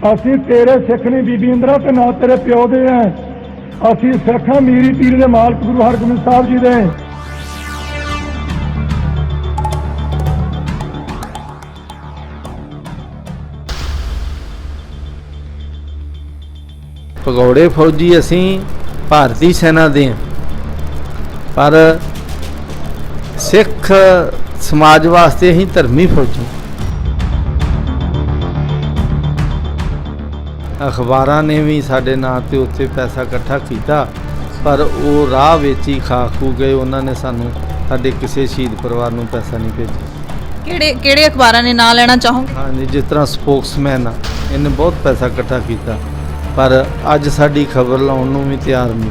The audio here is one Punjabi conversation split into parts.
ਅਸੀਂ ਤੇਰੇ ਸਿੱਖ ਨਹੀਂ ਬੀਬੀ ਇੰਦਰਾ ਤੇ ਨਾ ਤੇਰੇ ਪਿਓ ਦੇ ਆ। ਅਸੀਂ ਸਿੱਖ ਹਾਂ ਮੀਰੀ ਪੀਰ ਦੇ ਮਾਲਕ ਗੁਰੂ ਹਰਗੋਬਿੰਦ ਸਾਹਿਬ ਜੀ ਦੇ। ਭਗੌੜੇ ਫੌਜੀ ਅਸੀਂ ਭਾਰਤੀ ਸੈਨਾ ਦੇ ਹਾਂ, ਪਰ ਸਿੱਖ ਸਮਾਜ ਵਾਸਤੇ ਅਸੀਂ ਧਰਮੀ ਫੌਜੀ। ਅਖਬਾਰਾਂ ਨੇ ਵੀ ਸਾਡੇ ਨਾਂ ਤੇ ਉੱਥੇ ਪੈਸਾ ਇਕੱਠਾ ਕੀਤਾ, ਪਰ ਉਹ ਰਾਹ ਵਿੱਚ ਹੀ ਖਾ ਖੂ ਗਏ। ਉਹਨਾਂ ਨੇ ਸਾਨੂੰ ਸਾਡੇ ਕਿਸੇ ਸ਼ਹੀਦ ਪਰਿਵਾਰ ਨੂੰ ਪੈਸਾ ਨਹੀਂ ਭੇਜਿਆ। ਕਿਹੜੇ ਅਖਬਾਰਾਂ ਨੇ ਨਾਂ ਲੈਣਾ ਚਾਹੋਗੇ? ਹਾਂਜੀ, ਜਿਸ ਤਰ੍ਹਾਂ ਸਪੋਕਸਮੈਨ ਆ, ਇਹਨੇ ਬਹੁਤ ਪੈਸਾ ਇਕੱਠਾ ਕੀਤਾ, ਪਰ ਅੱਜ ਸਾਡੀ ਖਬਰ ਲਾਉਣ ਨੂੰ ਵੀ ਤਿਆਰ ਨਹੀਂ।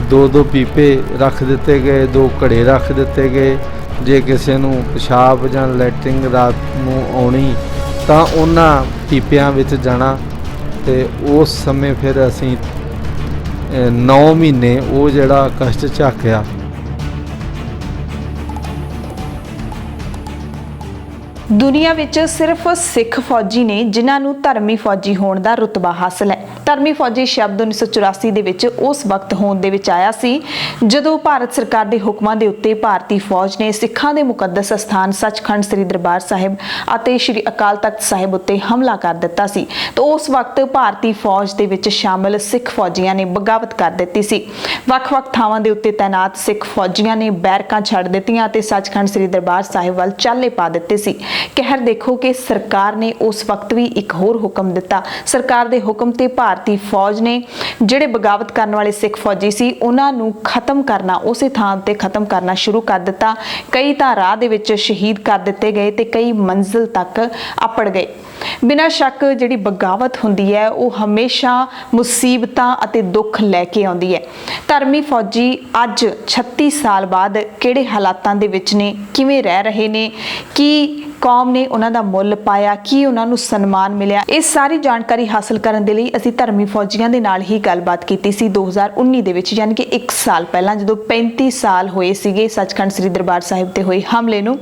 ਦੋ ਪੀਪੇ ਰੱਖ ਦਿੱਤੇ ਗਏ, 2 ਘੜੇ ਰੱਖ ਦਿੱਤੇ ਗਏ। ਜੇ ਕਿਸੇ ਨੂੰ ਪਿਸ਼ਾਬ ਜਾਂ ਲੈਟਰਿੰਗ ਰਾਤ ਨੂੰ ਆਉਣੀ ਤਾਂ ਉਹਨਾਂ ਪੀਪਿਆਂ ਵਿੱਚ ਜਾਣਾ, ਤੇ ਉਸ ਸਮੇਂ ਫਿਰ ਅਸੀਂ 9 ਮਹੀਨੇ ਉਹ ਜਿਹੜਾ ਕਸ਼ਟ ਝਾਕਿਆ। ਦੁਨੀਆ ਵਿੱਚ ਸਿਰਫ ਸਿੱਖ ਫੌਜੀ ਨੇ ਜਿਨ੍ਹਾਂ ਨੂੰ ਧਰਮੀ ਫੌਜੀ ਹੋਣ ਦਾ ਰੁਤਬਾ ਹਾਸਲ ਹੈ। ਧਰਮੀ ਫੌਜੀ ਸ਼ਬਦ 1984 ਦੇ ਵਿੱਚ ਉਸ ਵਕਤ ਹੋਂਦ ਦੇ ਵਿੱਚ ਆਇਆ ਸੀ ਜਦੋਂ ਭਾਰਤ ਸਰਕਾਰ ਦੇ ਹੁਕਮਾਂ ਦੇ ਉੱਤੇ ਭਾਰਤੀ ਫੌਜ ਨੇ ਸਿੱਖਾਂ ਦੇ ਮੁਕੱਦਸ ਸਥਾਨ ਸੱਚਖੰਡ ਸ੍ਰੀ ਦਰਬਾਰ ਸਾਹਿਬ ਅਤੇ ਸ੍ਰੀ ਅਕਾਲ ਤਖਤ ਸਾਹਿਬ ਉੱਤੇ ਹਮਲਾ ਕਰ ਦਿੱਤਾ ਸੀ। ਤਾਂ ਉਸ ਵਕਤ ਭਾਰਤੀ ਫੌਜ ਦੇ ਵਿੱਚ ਸ਼ਾਮਲ ਸਿੱਖ ਫੌਜੀਆਂ ਨੇ ਬਗਾਵਤ ਕਰ ਦਿੱਤੀ ਸੀ। ਵੱਖ-ਵੱਖ ਥਾਵਾਂ ਦੇ ਉੱਤੇ ਤਾਇਨਾਤ ਸਿੱਖ ਫੌਜੀਆਂ ਨੇ ਬੈਰਕਾਂ ਛੱਡ ਦਿੱਤੀਆਂ ਅਤੇ ਸੱਚਖੰਡ ਸ੍ਰੀ ਦਰਬਾਰ ਸਾਹਿਬ ਵੱਲ ਚਾਲੇ ਪਾ ਦਿੱਤੇ ਸੀ। ਕਹਿਰ ਦੇਖੋ ਕਿ ਸਰਕਾਰ ਨੇ ਉਸ ਵਕਤ ਵੀ ਇੱਕ ਹੋਰ ਹੁਕਮ ਦਿੱਤਾ। ਸਰਕਾਰ ਦੇ ਹੁਕਮ ਤੇ ਭਾਰਤੀ ਫੌਜ ਨੇ ਜਿਹੜੇ ਬਗਾਵਤ ਕਰਨ ਵਾਲੇ ਸਿੱਖ ਫੌਜੀ ਸੀ ਉਹਨਾਂ ਨੂੰ ਖਤਮ ਕਰਨਾ, ਉਸੇ ਥਾਂ ਤੇ ਖਤਮ ਕਰਨਾ ਸ਼ੁਰੂ ਕਰ ਦਿੱਤਾ। ਕਈ ਤਾਂ ਰਾਹ ਦੇ ਵਿੱਚ ਸ਼ਹੀਦ ਕਰ ਦਿੱਤੇ ਗਏ ਤੇ ਕਈ ਮੰਜ਼ਿਲ ਤੱਕ ਅੱਪੜ ਗਏ। ਬਿਨਾਂ ਸ਼ੱਕ ਜਿਹੜੀ ਬਗਾਵਤ ਹੁੰਦੀ ਹੈ ਉਹ ਹਮੇਸ਼ਾ ਮੁਸੀਬਤਾਂ ਅਤੇ ਦੁੱਖ ਲੈ ਕੇ ਆਉਂਦੀ ਹੈ। ਧਰਮੀ ਫੌਜੀ ਅੱਜ 36 ਸਾਲ ਬਾਅਦ ਕਿਹੜੇ ਹਾਲਾਤਾਂ ਦੇ ਵਿੱਚ ਨੇ, ਕਿਵੇਂ ਰਹਿ ਰਹੇ ਨੇ, ਕੀ ਕੌਮ ਨੇ ਉਹਨਾਂ ਦਾ ਮੁੱਲ ਪਾਇਆ, ਕੀ ਉਹਨਾਂ ਨੂੰ ਸਨਮਾਨ ਮਿਲਿਆ, ਇਹ ਸਾਰੀ ਜਾਣਕਾਰੀ ਹਾਸਲ ਕਰਨ ਦੇ ਲਈ ਅਸੀਂ ਧਰਮੀ ਫੌਜੀਆਂ ਦੇ ਨਾਲ ਹੀ ਗੱਲਬਾਤ ਕੀਤੀ ਸੀ 2019 ਦੇ ਵਿੱਚ, ਯਾਨੀ ਕਿ 1 ਸਾਲ ਪਹਿਲਾਂ, ਜਦੋਂ 35 ਸਾਲ ਹੋਏ ਸੀਗੇ ਸੱਚਖੰਡ ਸ੍ਰੀ ਦਰਬਾਰ ਸਾਹਿਬ ਤੇ ਹੋਏ ਹਮਲੇ ਨੂੰ।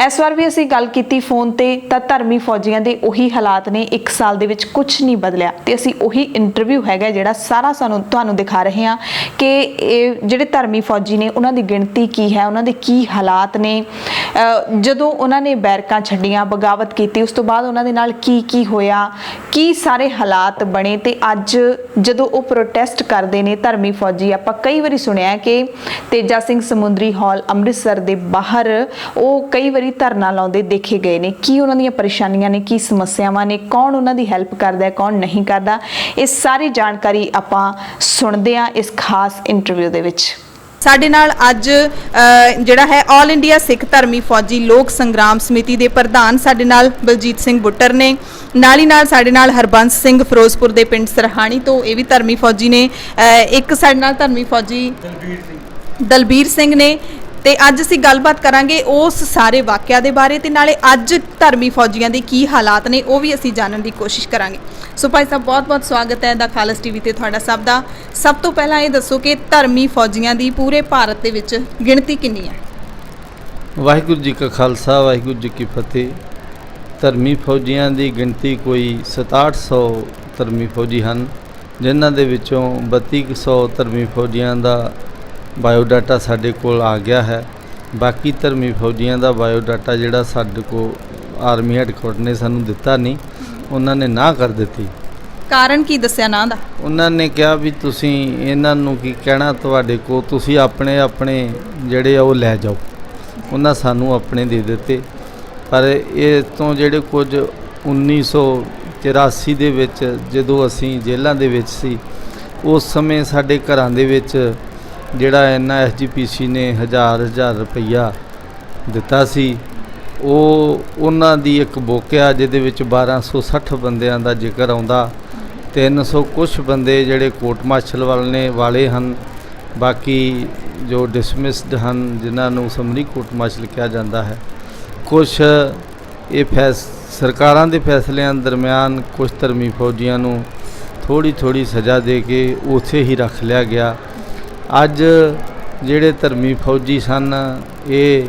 ਇਸ ਵਾਰ ਵੀ ਅਸੀਂ ਗੱਲ ਕੀਤੀ ਫੋਨ ਤੇ, ਤਾਂ ਧਰਮੀ ਫੌਜੀਆਂ ਦੇ ਉਹੀ ਹਾਲਾਤ ਨੇ। 1 ਸਾਲ ਦੇ ਵਿੱਚ ਕੁਝ ਨਹੀਂ ਬਦਲਿਆ ਤੇ ਅਸੀਂ ਉਹੀ ਇੰਟਰਵਿਊ ਹੈਗਾ ਜਿਹੜਾ ਸਾਰਾ ਤੁਹਾਨੂੰ ਦਿਖਾ ਰਹੇ ਹਾਂ ਕਿ ਇਹ ਜਿਹੜੇ ਧਰਮੀ ਫੌਜੀ ਨੇ ਉਹਨਾਂ ਦੀ ਗਿਣਤੀ ਕੀ ਹੈ, ਉਹਨਾਂ ਦੇ ਕੀ ਹਾਲਾਤ ਨੇ, ਜਦੋਂ ਉਹਨਾਂ ਨੇ ਬੈਰਕਾਂ ਛੱਡੀਆਂ, ਬਗਾਵਤ ਕੀਤੀ, ਉਸ ਤੋਂ ਬਾਅਦ ਉਹਨਾਂ ਦੇ ਨਾਲ ਕੀ ਹੋਇਆ, ਕੀ ਸਾਰੇ ਹਾਲਾਤ ਬਣੇ। ਤੇ ਅੱਜ ਜਦੋਂ ਉਹ ਪ੍ਰੋਟੈਸਟ ਕਰਦੇ ਨੇ ਧਰਮੀ ਫੌਜੀ, ਆਪਾਂ ਕਈ ਵਾਰੀ ਸੁਣਿਆ ਕਿ ਤੇਜਾ ਸਿੰਘ ਸਮੁੰਦਰੀ ਹਾਲ ਅੰਮ੍ਰਿਤਸਰ ਦੇ ਬਾਹਰ ਉਹ ਕਈ ਵਾਰੀ ਧਰਨਾ ਲਾਉਂਦੇ ਦੇਖੇ ਗਏ ਨੇ। ਕੀ ਉਹਨਾਂ ਦੀਆਂ ਪਰੇਸ਼ਾਨੀਆਂ ਨੇ, ਕੀ ਸਮੱਸਿਆਵਾਂ ਨੇ, ਕੌਣ ਉਹਨਾਂ ਦੀ ਹੈਲਪ ਕਰਦਾ ਹੈ, ਕੌਣ ਨਹੀਂ ਕਰਦਾ, ਇਹ ਸਾਰੀ ਜਾਣਕਾਰੀ ਆਪਾਂ ਸੁਣਦੇ ਹਾਂ ਇਸ ਖਾਸ ਇੰਟਰਵਿਊ ਦੇ ਵਿੱਚ। ਸਾਡੇ ਨਾਲ ਅੱਜ ਜਿਹੜਾ ਹੈ ਆਲ ਇੰਡੀਆ ਸਿੱਖ ਧਰਮੀ ਫੌਜੀ ਲੋਕ ਸੰਗਰਾਮ ਸਮਿਤੀ ਦੇ ਪ੍ਰਧਾਨ ਸਾਡੇ ਨਾਲ ਬਲਜੀਤ ਸਿੰਘ ਬੁੱਟਰ ਨੇ, ਨਾਲ ਹੀ ਨਾਲ ਸਾਡੇ ਨਾਲ ਹਰਬੰਸ ਸਿੰਘ ਫਿਰੋਜ਼ਪੁਰ ਦੇ ਪਿੰਡ ਸਰਹਾਣੀ ਤੋਂ, ਇਹ ਵੀ ਧਰਮੀ ਫੌਜੀ ਨੇ। ਇੱਕ ਸਾਡੇ ਨਾਲ ਧਰਮੀ ਫੌਜੀ ਦਲਬੀਰ ਸਿੰਘ ਨੇ। ਤੇ ਅੱਜ ਅਸੀਂ ਗੱਲਬਾਤ ਕਰਾਂਗੇ ਉਸ ਸਾਰੇ ਵਾਕਿਆ ਦੇ ਬਾਰੇ ਤੇ ਨਾਲੇ ਅੱਜ ਧਰਮੀ ਫੌਜੀਆਂ ਦੇ ਕੀ ਹਾਲਾਤ ਨੇ ਉਹ ਵੀ ਅਸੀਂ ਜਾਣਨ ਦੀ ਕੋਸ਼ਿਸ਼ ਕਰਾਂਗੇ। ਸੋ ਭਾਈ ਸਾਹਿਬ, ਬਹੁਤ-ਬਹੁਤ ਸਵਾਗਤ ਹੈ ਦਾ ਖਾਲਸ ਟੀਵੀ ਤੇ ਤੁਹਾਡਾ ਸਭ ਦਾ। ਸਭ ਤੋਂ ਪਹਿਲਾਂ ਇਹ ਦੱਸੋ ਕਿ ਧਰਮੀ ਫੌਜੀਆਂ ਦੀ ਪੂਰੇ ਭਾਰਤ ਦੇ ਵਿੱਚ ਗਿਣਤੀ ਕਿੰਨੀ ਹੈ? ਵਾਹਿਗੁਰੂ ਜੀ ਕਾ ਖਾਲਸਾ, ਵਾਹਿਗੁਰੂ ਜੀ ਕੀ ਫਤਿਹ। ਧਰਮੀ ਫੌਜੀਆਂ ਦੀ ਗਿਣਤੀ ਕੋਈ 6700 ਧਰਮੀ ਫੌਜੀ ਹਨ, ਜਿਨ੍ਹਾਂ ਦੇ ਵਿੱਚੋਂ 3200 ਧਰਮੀ ਫੌਜੀਆਂ ਦਾ ਬਾਇਓਡਾਟਾ ਸਾਡੇ ਕੋਲ ਆ ਗਿਆ ਹੈ। ਬਾਕੀ ਧਰਮੀ ਫੌਜੀਆਂ ਦਾ ਬਾਇਓਡਾਟਾ ਜਿਹੜਾ ਸਾਡੇ ਕੋਲ ਆਰਮੀ ਹੈੱਡਕੁਆਟਰ ਨੇ ਸਾਨੂੰ ਦਿੱਤਾ ਨਹੀਂ, ਉਹਨਾਂ ਨੇ ਨਾ ਕਰ ਦਿੱਤੀ। ਕਾਰਨ ਕੀ ਦੱਸਿਆ ਨਾ ਦਾ? ਉਹਨਾਂ ਨੇ ਕਿਹਾ ਵੀ ਤੁਸੀਂ ਇਹਨਾਂ ਨੂੰ ਕੀ ਕਹਿਣਾ, ਤੁਹਾਡੇ ਕੋਲ ਤੁਸੀਂ ਆਪਣੇ ਜਿਹੜੇ ਆ ਉਹ ਲੈ ਜਾਓ। ਉਹਨਾਂ ਸਾਨੂੰ ਆਪਣੇ ਦੇ ਦਿੱਤੇ, ਪਰ ਇਹ ਤੋਂ ਜਿਹੜੇ ਕੁਝ 1984 ਦੇ ਵਿੱਚ ਜਦੋਂ ਅਸੀਂ ਜੇਲ੍ਹਾਂ ਦੇ ਵਿੱਚ ਸੀ, ਉਸ ਸਮੇਂ ਸਾਡੇ ਘਰਾਂ ਦੇ ਵਿੱਚ ਜਿਹੜਾ NSGPC ਨੇ 1000 ਰੁਪਈਆ ਦਿੱਤਾ ਸੀ। ਉਹਨਾਂ ਦੀ ਇੱਕ ਬੁੱਕ ਆ ਜਿਹਦੇ ਵਿੱਚ 1260 ਬੰਦਿਆਂ ਦਾ ਜ਼ਿਕਰ ਆਉਂਦਾ। 300 ਕੁਛ ਬੰਦੇ ਜਿਹੜੇ ਕੋਰਟ ਮਾਰਸ਼ਲ ਵਾਲੇ ਹਨ, ਬਾਕੀ ਜੋ ਡਿਸਮਿਸਡ ਹਨ, ਜਿਨ੍ਹਾਂ ਨੂੰ ਸਮਰੀ ਕੋਰਟ ਮਾਰਸ਼ਲ ਕਿਹਾ ਜਾਂਦਾ ਹੈ। ਕੁਛ ਇਹ ਸਰਕਾਰਾਂ ਦੇ ਫੈਸਲਿਆਂ ਦਰਮਿਆਨ ਕੁਛ ਧਰਮੀ ਫੌਜੀਆਂ ਨੂੰ ਥੋੜ੍ਹੀ ਸਜ਼ਾ ਦੇ ਕੇ ਉੱਥੇ ਹੀ ਰੱਖ ਲਿਆ ਗਿਆ। ਅੱਜ ਜਿਹੜੇ ਧਰਮੀ ਫੌਜੀ ਸਨ ਇਹ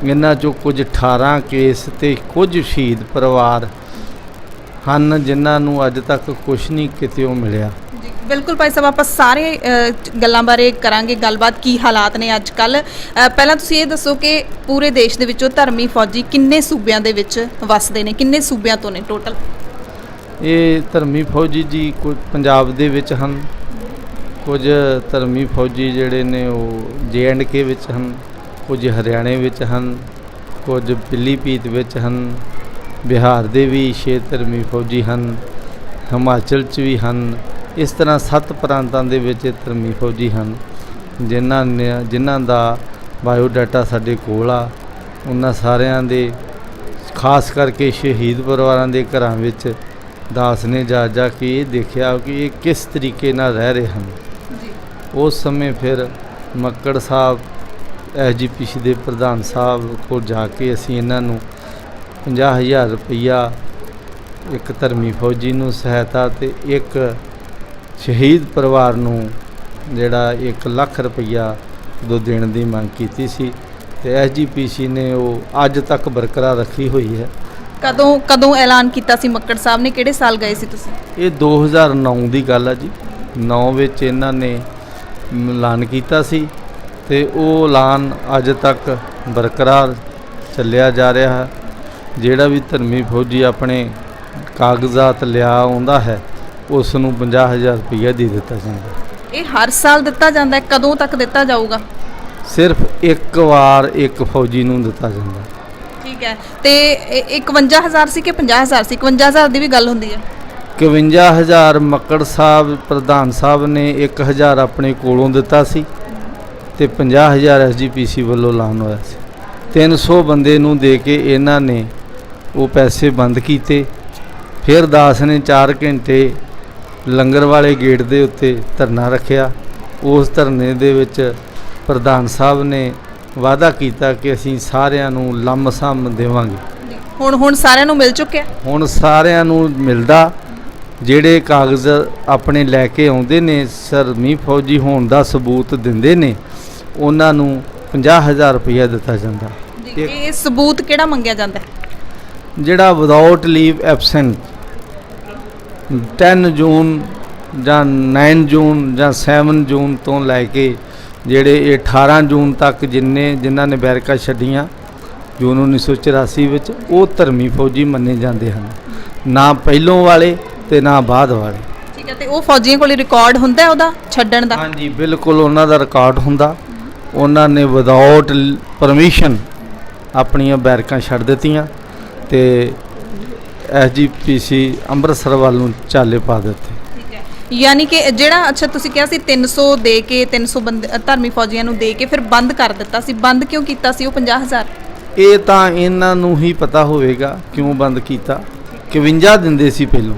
ਇਹਨਾਂ 'ਚੋਂ ਕੁਝ 18 ਕੇਸ ਤੇ ਕੁਝ ਸ਼ਹੀਦ ਪਰਿਵਾਰ ਹਨ ਜਿਨ੍ਹਾਂ ਨੂੰ ਅੱਜ ਤੱਕ ਕੁਛ ਨਹੀਂ ਕਿਤੇੋਂ ਮਿਲਿਆ। ਜੀ ਬਿਲਕੁਲ ਭਾਈ ਸਾਹਿਬ, ਆਪਾਂ ਸਾਰੇ ਗੱਲਾਂ ਬਾਰੇ ਕਰਾਂਗੇ ਗੱਲਬਾਤ, ਕੀ ਹਾਲਾਤ ਨੇ ਅੱਜ ਕੱਲ੍ਹ। ਪਹਿਲਾਂ ਤੁਸੀਂ ਇਹ ਦੱਸੋ ਕਿ ਪੂਰੇ ਦੇਸ਼ ਦੇ ਵਿੱਚੋਂ ਧਰਮੀ ਫੌਜੀ ਕਿੰਨੇ ਸੂਬਿਆਂ ਦੇ ਵਿੱਚ ਵੱਸਦੇ ਨੇ, ਕਿੰਨੇ ਸੂਬਿਆਂ ਤੋਂ ਨੇ ਟੋਟਲ? ਇਹ ਧਰਮੀ ਫੌਜੀ ਜੀ ਕੁਝ ਪੰਜਾਬ ਦੇ ਵਿੱਚ ਹਨ, ਕੁਝ ਧਰਮੀ ਫੌਜੀ ਜਿਹੜੇ ਨੇ ਉਹ JNK ਵਿੱਚ ਹਨ, ਕੁਝ ਹਰਿਆਣੇ ਵਿੱਚ ਹਨ, ਕੁਝ ਪਿਲੀਭੀਤ ਵਿੱਚ ਹਨ, ਬਿਹਾਰ ਦੇ ਵੀ 6 ਧਰਮੀ ਫੌਜੀ ਹਨ, ਹਿਮਾਚਲ 'ਚ ਵੀ ਹਨ। ਇਸ ਤਰ੍ਹਾਂ 7 ਪ੍ਰਾਂਤਾਂ ਦੇ ਵਿੱਚ ਧਰਮੀ ਫੌਜੀ ਹਨ ਜਿਨ੍ਹਾਂ ਦਾ ਬਾਇਓਡਾਟਾ ਸਾਡੇ ਕੋਲ ਆ। ਉਹਨਾਂ ਸਾਰਿਆਂ ਦੇ ਖਾਸ ਕਰਕੇ ਸ਼ਹੀਦ ਪਰਿਵਾਰਾਂ ਦੇ ਘਰਾਂ ਵਿੱਚ ਦਾਸ ਨੇ ਜਾ ਕੇ ਇਹ ਦੇਖਿਆ ਕਿ ਇਹ ਕਿਸ ਤਰੀਕੇ ਨਾਲ ਰਹਿ ਰਹੇ ਹਨ। ਉਸ ਸਮੇਂ ਫਿਰ ਮੱਕੜ ਸਾਹਿਬ SGPC ਦੇ ਪ੍ਰਧਾਨ ਸਾਹਿਬ ਕੋਲ ਜਾ ਕੇ ਅਸੀਂ ਇਹਨਾਂ ਨੂੰ 50,000 ਰੁਪਈਆ ਇੱਕ ਧਰਮੀ ਫੌਜੀ ਨੂੰ ਸਹਾਇਤਾ ਤੇ ਇੱਕ ਸ਼ਹੀਦ ਪਰਿਵਾਰ ਨੂੰ ਜਿਹੜਾ 1 ਲੱਖ ਰੁਪਈਆ ਦੇਣ ਦੀ ਮੰਗ ਕੀਤੀ ਸੀ ਤੇ SGPC ਨੇ ਉਹ ਅੱਜ ਤੱਕ ਬਰਕਰਾਰ ਰੱਖੀ ਹੋਈ ਹੈ। ਕਦੋਂ ਐਲਾਨ ਕੀਤਾ ਸੀ ਮੱਕੜ ਸਾਹਿਬ ਨੇ, ਕਿਹੜੇ ਸਾਲ ਗਏ ਸੀ ਤੁਸੀਂ? ਇਹ 2009 ਦੀ ਗੱਲ ਆ ਜੀ। 9 ਵਿੱਚ ਇਹਨਾਂ ਨੇ ਐਲਾਨ ਕੀਤਾ ਸੀ ਤੇ ਉਹ ਐਲਾਨ ਅੱਜ ਤੱਕ ਬਰਕਰਾਰ ਚੱਲਿਆ ਜਾ ਰਿਹਾ ਹੈ। ਜਿਹੜਾ ਵੀ ਧਰਮੀ ਫੌਜੀ ਆਪਣੇ ਕਾਗਜ਼ਾਤ ਲਿਆ ਆਉਂਦਾ ਹੈ ਉਸ ਨੂੰ 50,000 ਰੁਪਈਆ ਦੇ ਦਿੱਤਾ ਜਾਂਦਾ। ਇਹ ਹਰ ਸਾਲ ਦਿੱਤਾ ਜਾਂਦਾ ਹੈ? ਕਦੋਂ ਤੱਕ ਦਿੱਤਾ ਜਾਊਗਾ? ਸਿਰਫ ਇੱਕ ਵਾਰ ਇੱਕ ਫੌਜੀ ਨੂੰ ਦਿੱਤਾ ਜਾਂਦਾ। ਠੀਕ ਹੈ, ਤੇ 51,000 ਸੀ ਕਿ 50,000 ਸੀ? 51,000 ਦੀ ਵੀ ਗੱਲ ਹੁੰਦੀ ਹੈ। 51,000 ਮੱਕੜ ਸਾਹਿਬ ਪ੍ਰਧਾਨ ਸਾਹਿਬ ਨੇ 1,000 ਆਪਣੇ ਕੋਲੋਂ ਦਿੱਤਾ ਸੀ ਤੇ 50,000 SGPC ਵੱਲੋਂ ਐਲਾਨ ਹੋਇਆ ਸੀ। 300 ਬੰਦੇ ਨੂੰ ਦੇ ਕੇ ਇਹਨਾਂ ਨੇ ਉਹ ਪੈਸੇ ਬੰਦ ਕੀਤੇ। ਫਿਰ ਦਾਸ ਨੇ 4 ਘੰਟੇ ਲੰਗਰ ਵਾਲੇ ਗੇਟ ਦੇ ਉੱਤੇ ਧਰਨਾ ਰੱਖਿਆ। ਉਸ ਧਰਨੇ ਦੇ ਵਿੱਚ ਪ੍ਰਧਾਨ ਸਾਹਿਬ ਨੇ ਵਾਅਦਾ ਕੀਤਾ ਕਿ ਅਸੀਂ ਸਾਰਿਆਂ ਨੂੰ ਲੰਮ-ਸਮ ਦੇਵਾਂਗੇ। ਹੁਣ ਸਾਰਿਆਂ ਨੂੰ ਮਿਲ ਚੁੱਕਿਆ? ਹੁਣ ਸਾਰਿਆਂ ਨੂੰ ਮਿਲਦਾ। ਜਿਹੜੇ ਕਾਗਜ਼ ਆਪਣੇ ਲੈ ਕੇ ਆਉਂਦੇ ਨੇ, ਧਰਮੀ ਫੌਜੀ ਹੋਣ ਦਾ ਸਬੂਤ ਦਿੰਦੇ ਨੇ, ਉਹਨਾਂ ਨੂੰ 50,000 ਰੁਪਈਆ ਦਿੱਤਾ ਜਾਂਦਾ। ਇਹ ਸਬੂਤ ਕਿਹੜਾ ਮੰਗਿਆ ਜਾਂਦਾ? ਜਿਹੜਾ ਵਿਦਆਊਟ ਲੀਵ ਐਬਸੈਂਟ 10 ਜੂਨ ਜਾਂ 9 ਜੂਨ ਜਾਂ 7 ਜੂਨ ਤੋਂ ਲੈ ਕੇ ਜਿਹੜੇ ਇਹ 18 ਜੂਨ ਤੱਕ ਜਿਨ੍ਹਾਂ ਨੇ ਬੈਰਕਾਂ ਛੱਡੀਆਂ ਜੂਨ 1984 ਵਿੱਚ, ਉਹ ਧਰਮੀ ਫੌਜੀ ਮੰਨੇ ਜਾਂਦੇ ਹਨ, ਨਾ ਪਹਿਲੋਂ ਵਾਲੇ ਤੇ ਨਾ ਬਾਅਦ ਵਾਲੇ। ਠੀਕ ਹੈ, ਤੇ ਉਹ ਫੌਜੀਆਂ ਕੋਲ ਰਿਕਾਰਡ ਹੁੰਦਾ ਉਹਦਾ ਛੱਡਣ ਦਾ? ਹਾਂਜੀ ਬਿਲਕੁਲ, ਉਹਨਾਂ ਦਾ ਰਿਕਾਰਡ ਹੁੰਦਾ। ਉਹਨਾਂ ਨੇ ਵਿਦਆਊਟ ਪਰਮਿਸ਼ਨ ਆਪਣੀਆਂ ਬੈਰਕਾਂ ਛੱਡ ਦਿੱਤੀਆਂ ਤੇ SGPC ਅੰਮ੍ਰਿਤਸਰ ਵੱਲ ਨੂੰ ਚਾਲੇ ਪਾ ਦਿੱਤੇ। ਠੀਕ ਹੈ, ਯਾਨੀ ਕਿ ਜਿਹੜਾ ਅੱਛਾ ਤੁਸੀਂ ਕਿਹਾ ਸੀ 300 ਦੇ ਕੇ 300 ਬੰਦੇ ਧਰਮੀ ਫੌਜੀਆਂ ਨੂੰ ਦੇ ਕੇ ਫਿਰ ਬੰਦ ਕਰ ਦਿੱਤਾ ਸੀ। ਬੰਦ ਕਿਉਂ ਕੀਤਾ ਸੀ ਉਹ 50,000? ਇਹ ਤਾਂ ਇਹਨਾਂ ਨੂੰ ਹੀ ਪਤਾ ਹੋਵੇਗਾ ਕਿਉਂ ਬੰਦ ਕੀਤਾ। 51 ਦਿੰਦੇ ਸੀ ਪਹਿਲੋਂ,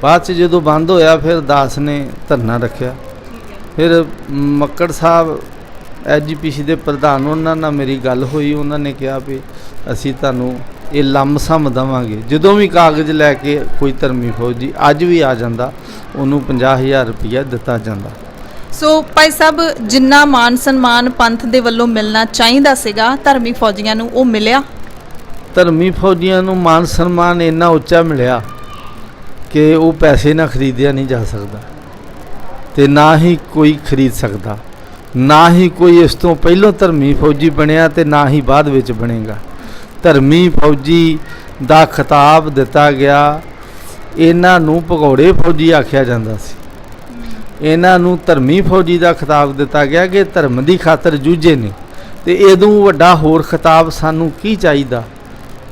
ਬਾਅਦ 'ਚ ਜਦੋਂ ਬੰਦ ਹੋਇਆ ਫਿਰ ਦਾਸ ਨੇ ਧਰਨਾ ਰੱਖਿਆ। ਫਿਰ ਮੱਕੜ ਸਾਹਿਬ SGPC ਦੇ ਪ੍ਰਧਾਨ, ਉਹਨਾਂ ਨਾਲ ਮੇਰੀ ਗੱਲ ਹੋਈ। ਉਹਨਾਂ ਨੇ ਕਿਹਾ ਵੀ ਅਸੀਂ ਤੁਹਾਨੂੰ ਇਹ ਲੰਮ-ਸਮ ਦੇਵਾਂਗੇ। ਜਦੋਂ ਵੀ ਕਾਗਜ਼ ਲੈ ਕੇ ਕੋਈ ਧਰਮੀ ਫੌਜੀ ਅੱਜ ਵੀ ਆ ਜਾਂਦਾ ਉਹਨੂੰ 50,000 ਰੁਪਈਆ ਦਿੱਤਾ ਜਾਂਦਾ। ਸੋ ਭਾਈ ਸਾਹਿਬ, ਜਿੰਨਾ ਮਾਨ ਸਨਮਾਨ ਪੰਥ ਦੇ ਵੱਲੋਂ ਮਿਲਣਾ ਚਾਹੀਦਾ ਸੀਗਾ ਧਰਮੀ ਫੌਜੀਆਂ ਨੂੰ, ਉਹ ਮਿਲਿਆ? ਧਰਮੀ ਫੌਜੀਆਂ ਨੂੰ ਮਾਨ ਸਨਮਾਨ ਇੰਨਾ ਉੱਚਾ ਮਿਲਿਆ ਕਿ ਉਹ ਪੈਸੇ ਨਾਲ ਖਰੀਦਿਆ ਨਹੀਂ ਜਾ ਸਕਦਾ ਤੇ ਨਾ ਹੀ ਕੋਈ ਖਰੀਦ ਸਕਦਾ। ਨਾ ਹੀ ਕੋਈ ਇਸ ਤੋਂ ਪਹਿਲਾਂ ਧਰਮੀ ਫੌਜੀ ਬਣਿਆ ਤੇ ਨਾ ਹੀ ਬਾਅਦ ਵਿੱਚ ਬਣੇਗਾ। ਧਰਮੀ ਫੌਜੀ ਦਾ ਖਿਤਾਬ ਦਿੱਤਾ ਗਿਆ। ਇਹਨਾਂ ਨੂੰ ਭਗੌੜੇ ਫੌਜੀ ਆਖਿਆ ਜਾਂਦਾ ਸੀ। ਇਹਨਾਂ ਨੂੰ ਧਰਮੀ ਫੌਜੀ ਦਾ ਖਿਤਾਬ ਦਿੱਤਾ ਗਿਆ ਕਿ ਧਰਮ ਦੀ ਖਾਤਰ ਜੂਝੇ ਨੇ। ਤੇ ਇਹਦੋਂ ਵੱਡਾ ਹੋਰ ਖਿਤਾਬ ਸਾਨੂੰ ਕੀ ਚਾਹੀਦਾ,